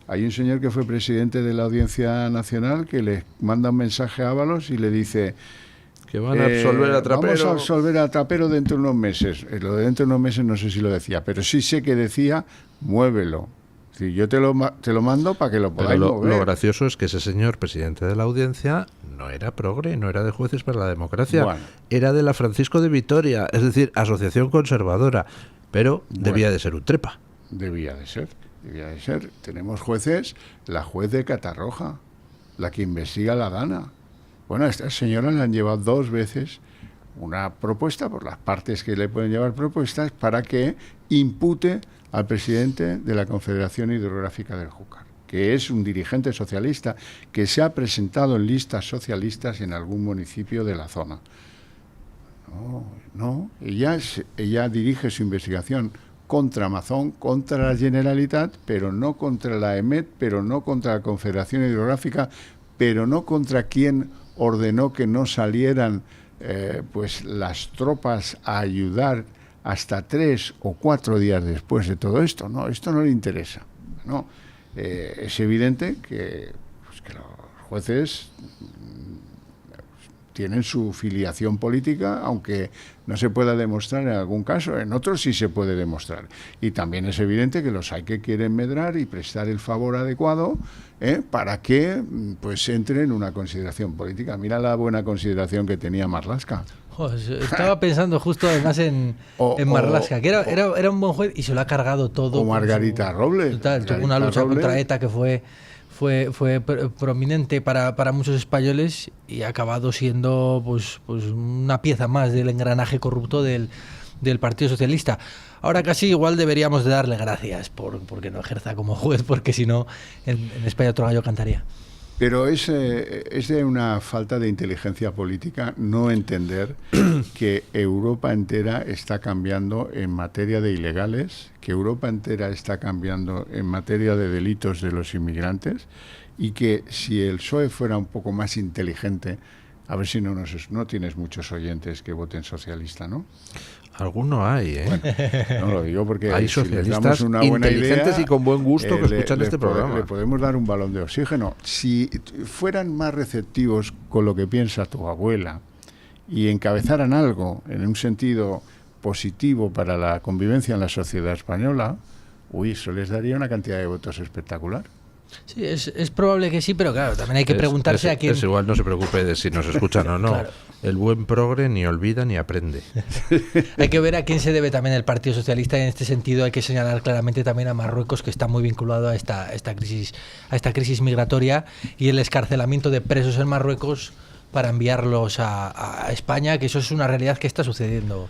Hay un señor que fue presidente de la Audiencia Nacional que le manda un mensaje a Ábalos y le dice que van a absolver a Trapero. Vamos a absolver a Trapero dentro de unos meses. Lo de dentro de unos meses no sé si lo decía, pero sí sé que decía, muévelo. Es decir, yo te lo mando para que lo podáis mover. Lo gracioso es que ese señor presidente de la Audiencia no era progre, no era de Jueces para la Democracia, bueno, era de la Francisco de Vitoria, es decir, asociación conservadora, pero debía de ser un trepa. Debía de ser. Tenemos jueces, la juez de Catarroja, la que investiga la Dana. Bueno, a esta señora le han llevado 2 veces una propuesta, por las partes que le pueden llevar propuestas, para que impute al presidente de la Confederación Hidrográfica del Júcar, que es un dirigente socialista que se ha presentado en listas socialistas en algún municipio de la zona. No, ella dirige su investigación contra Amazon, contra la Generalitat, pero no contra la EMET, pero no contra la Confederación Hidrográfica, pero no contra quien ordenó que no salieran pues las tropas a ayudar hasta 3 o 4 días después de todo esto. No, esto no le interesa. No, es evidente que los jueces tienen su filiación política, aunque no se pueda demostrar en algún caso, en otros sí se puede demostrar. Y también es evidente que los hay que quieren medrar y prestar el favor adecuado para que pues entre en una consideración política. Mira la buena consideración que tenía Marlaska. Estaba pensando justo además en Marlaska, que era un buen juez y se lo ha cargado todo. O Margarita Robles. Total, tuvo una lucha contra ETA que fue prominente para muchos españoles y ha acabado siendo pues una pieza más del engranaje corrupto del Partido Socialista. Ahora casi igual deberíamos de darle gracias porque no ejerza como juez, porque si no en España otro gallo cantaría. Pero es de una falta de inteligencia política no entender que Europa entera está cambiando en materia de ilegales, que Europa entera está cambiando en materia de delitos de los inmigrantes, y que si el PSOE fuera un poco más inteligente, a ver si no tienes muchos oyentes que voten socialista, ¿no? Alguno hay, ¿eh? Bueno, no lo digo porque hay si les socialistas damos una buena inteligentes idea, y con buen gusto que escuchan este programa. Le podemos dar un balón de oxígeno. Si fueran más receptivos con lo que piensa tu abuela y encabezaran algo en un sentido positivo para la convivencia en la sociedad española, eso les daría una cantidad de votos espectacular. Sí, es probable que sí, pero claro, también hay que preguntarse a quién... Es igual, no se preocupe de si nos escuchan o no. Claro. El buen progre ni olvida ni aprende. Hay que ver a quién se debe también el Partido Socialista, y en este sentido hay que señalar claramente también a Marruecos, que está muy vinculado a esta crisis migratoria y el escarcelamiento de presos en Marruecos para enviarlos a España, que eso es una realidad que está sucediendo.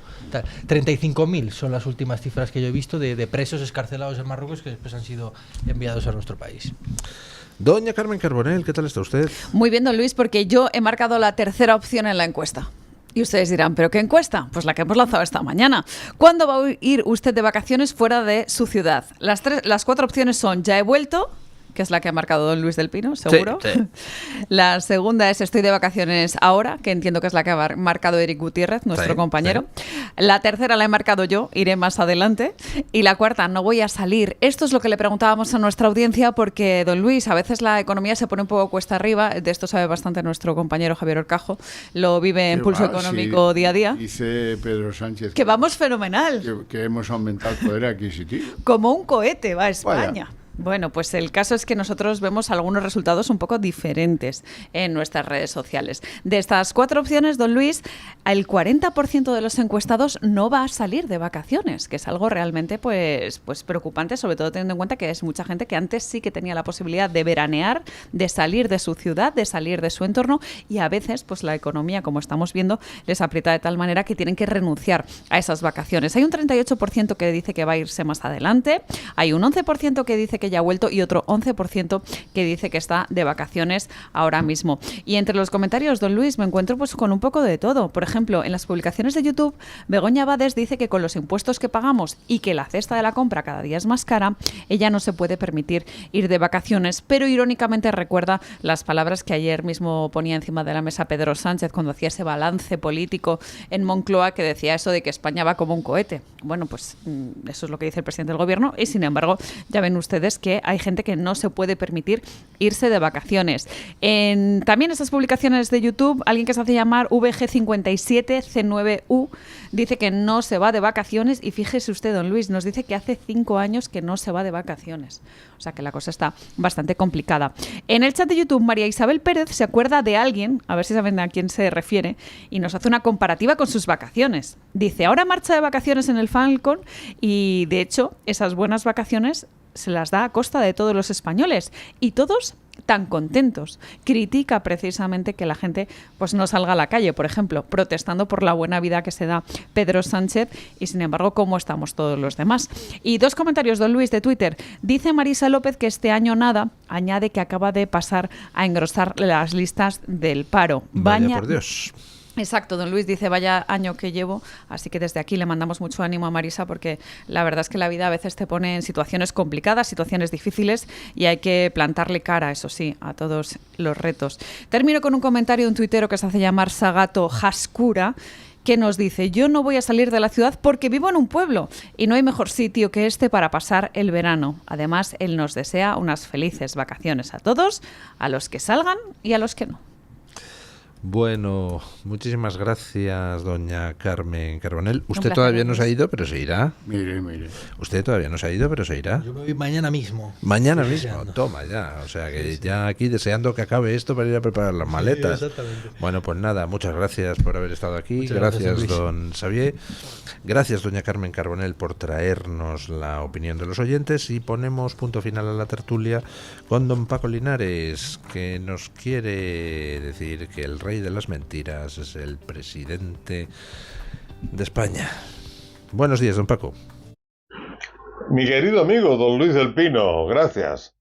35.000 son las últimas cifras que yo he visto de presos escarcelados en Marruecos que después han sido enviados a nuestro país. Doña Carmen Carbonell, ¿qué tal está usted? Muy bien, don Luis, porque yo he marcado la tercera opción en la encuesta. Y ustedes dirán, ¿pero qué encuesta? Pues la que hemos lanzado esta mañana. ¿Cuándo va a ir usted de vacaciones fuera de su ciudad? Las 4 opciones son: ya he vuelto, que es la que ha marcado don Luis del Pino, seguro. Sí, sí. La segunda es: estoy de vacaciones ahora, que entiendo que es la que ha marcado Eric Gutiérrez, nuestro compañero. Sí. La tercera la he marcado yo, iré más adelante. Y la cuarta: no voy a salir. Esto es lo que le preguntábamos a nuestra audiencia, porque, don Luis, a veces la economía se pone un poco cuesta arriba. De esto sabe bastante nuestro compañero Javier Orcajo. Lo vive en Pulso Económico día a día. Dice Pedro Sánchez que vamos fenomenal. Que hemos aumentado el poder adquisitivo. Como un cohete va a España. Vaya. Bueno, pues el caso es que nosotros vemos algunos resultados un poco diferentes en nuestras redes sociales. De estas 4 opciones, don Luis, el 40% de los encuestados no va a salir de vacaciones, que es algo realmente pues preocupante, sobre todo teniendo en cuenta que es mucha gente que antes sí que tenía la posibilidad de veranear, de salir de su ciudad, de salir de su entorno, y a veces pues la economía, como estamos viendo, les aprieta de tal manera que tienen que renunciar a esas vacaciones. Hay un 38% que dice que va a irse más adelante, hay un 11% que dice que ya ha vuelto y otro 11% que dice que está de vacaciones ahora mismo. Y entre los comentarios, don Luis, me encuentro pues con un poco de todo. Por ejemplo, en las publicaciones de YouTube, Begoña Bades dice que con los impuestos que pagamos y que la cesta de la compra cada día es más cara, ella no se puede permitir ir de vacaciones, pero irónicamente recuerda las palabras que ayer mismo ponía encima de la mesa Pedro Sánchez cuando hacía ese balance político en Moncloa, que decía eso de que España va como un cohete. Bueno, pues eso es lo que dice el presidente del gobierno y sin embargo ya ven ustedes que hay gente que no se puede permitir irse de vacaciones. También estas publicaciones de YouTube, alguien que se hace llamar VG57C9U dice que no se va de vacaciones y fíjese usted, don Luis, nos dice que hace 5 años que no se va de vacaciones. O sea que la cosa está bastante complicada. En el chat de YouTube, María Isabel Pérez se acuerda de alguien, a ver si saben a quién se refiere, y nos hace una comparativa con sus vacaciones. Dice, ahora marcha de vacaciones en el Falcon y, de hecho, esas buenas vacaciones se las da a costa de todos los españoles y todos tan contentos. Critica precisamente que la gente pues no salga a la calle, por ejemplo, protestando por la buena vida que se da Pedro Sánchez y, sin embargo, cómo estamos todos los demás. Y 2 comentarios, don Luis, de Twitter. Dice Marisa López que este año nada, añade que acaba de pasar a engrosar las listas del paro. Vaya por Dios. Exacto, don Luis dice, vaya año que llevo, así que desde aquí le mandamos mucho ánimo a Marisa porque la verdad es que la vida a veces te pone en situaciones complicadas, situaciones difíciles y hay que plantarle cara, eso sí, a todos los retos. Termino con un comentario de un tuitero que se hace llamar Sagato Haskura, que nos dice, yo no voy a salir de la ciudad porque vivo en un pueblo y no hay mejor sitio que este para pasar el verano. Además, él nos desea unas felices vacaciones a todos, a los que salgan y a los que no. Bueno, muchísimas gracias, doña Carmen Carbonell. Usted todavía no se ha ido, pero se irá. Mire. Usted todavía no se ha ido, pero se irá. Yo me voy mañana mismo. Mañana mismo, toma ya. O sea que ya aquí deseando que acabe esto para ir a preparar las maletas. Sí, exactamente. Bueno, pues nada, muchas gracias por haber estado aquí. Muchas Gracias, Luis. don Xavier. Gracias, doña Carmen Carbonell, por traernos la opinión de los oyentes. Y ponemos punto final a la tertulia con don Paco Linares, que nos quiere decir que el rey de las mentiras es el presidente de España. Buenos días, don Paco. Mi querido amigo don Luis del Pino, gracias.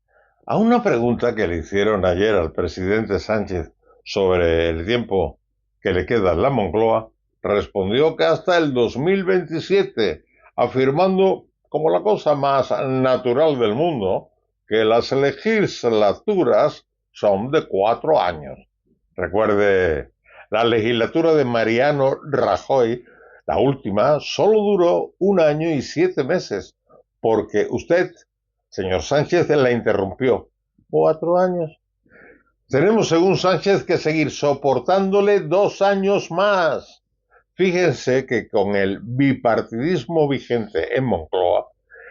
A una pregunta que le hicieron ayer al presidente Sánchez sobre el tiempo que le queda en la Moncloa, respondió que hasta el 2027, afirmando como la cosa más natural del mundo que las legislaturas son de 4 años. Recuerde, la legislatura de Mariano Rajoy, la última, solo duró 1 año y 7 meses, porque usted, señor Sánchez, la interrumpió. 4 años. Tenemos, según Sánchez, que seguir soportándole 2 años más. Fíjense que con el bipartidismo vigente en Moncloa,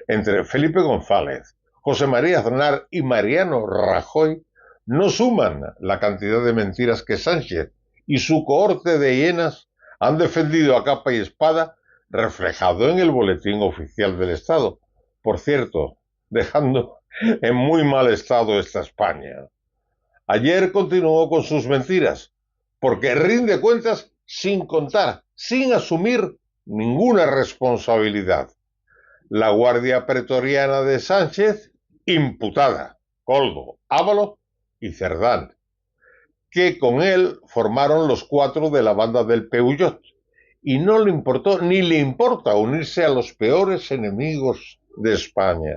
entre Felipe González, José María Aznar y Mariano Rajoy, no suman la cantidad de mentiras que Sánchez y su cohorte de hienas han defendido a capa y espada, reflejado en el Boletín Oficial del Estado. Por cierto, dejando en muy mal estado esta España. Ayer continuó con sus mentiras, porque rinde cuentas sin contar, sin asumir ninguna responsabilidad. La Guardia Pretoriana de Sánchez, imputada, Koldo, Ábalos y Cerdán, que con él formaron los 4 de la banda del Peuyot, y no le importó ni le importa unirse a los peores enemigos de España.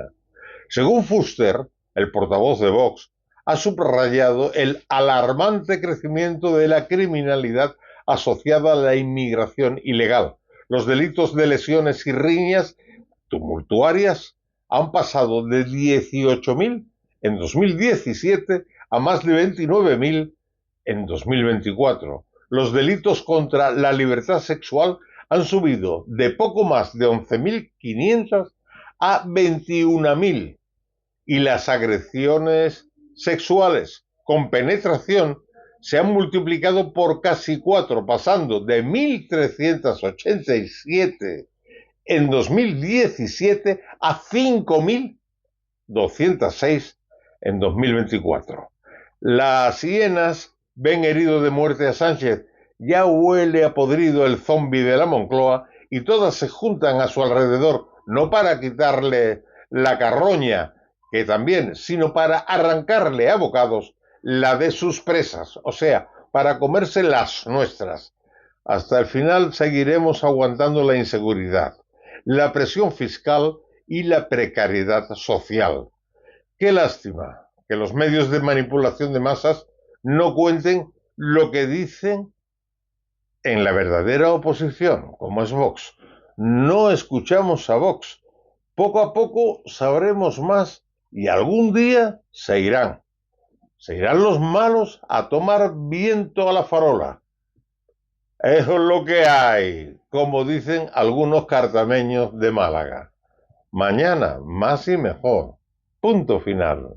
Según Fuster, el portavoz de Vox, ha subrayado el alarmante crecimiento de la criminalidad asociada a la inmigración ilegal. Los delitos de lesiones y riñas tumultuarias han pasado de 18.000 en 2017 a más de 29.000 en 2024. Los delitos contra la libertad sexual han subido de poco más de 11.500 a 21.000 y las agresiones sexuales con penetración se han multiplicado por casi 4, pasando de 1.387 en 2017 a 5.206 en 2024. Las hienas ven herido de muerte a Sánchez, ya huele a podrido el zombi de la Moncloa y todas se juntan a su alrededor, no para quitarle la carroña que también, sino para arrancarle a bocados la de sus presas, o sea, para comerse las nuestras. Hasta el final seguiremos aguantando la inseguridad, la presión fiscal y la precariedad social. Qué lástima que los medios de manipulación de masas no cuenten lo que dicen en la verdadera oposición, como es Vox. No escuchamos a Vox. Poco a poco sabremos más y algún día se irán. Se irán los malos a tomar viento a la farola. Eso es lo que hay, como dicen algunos cartameños de Málaga. Mañana, más y mejor. Punto final.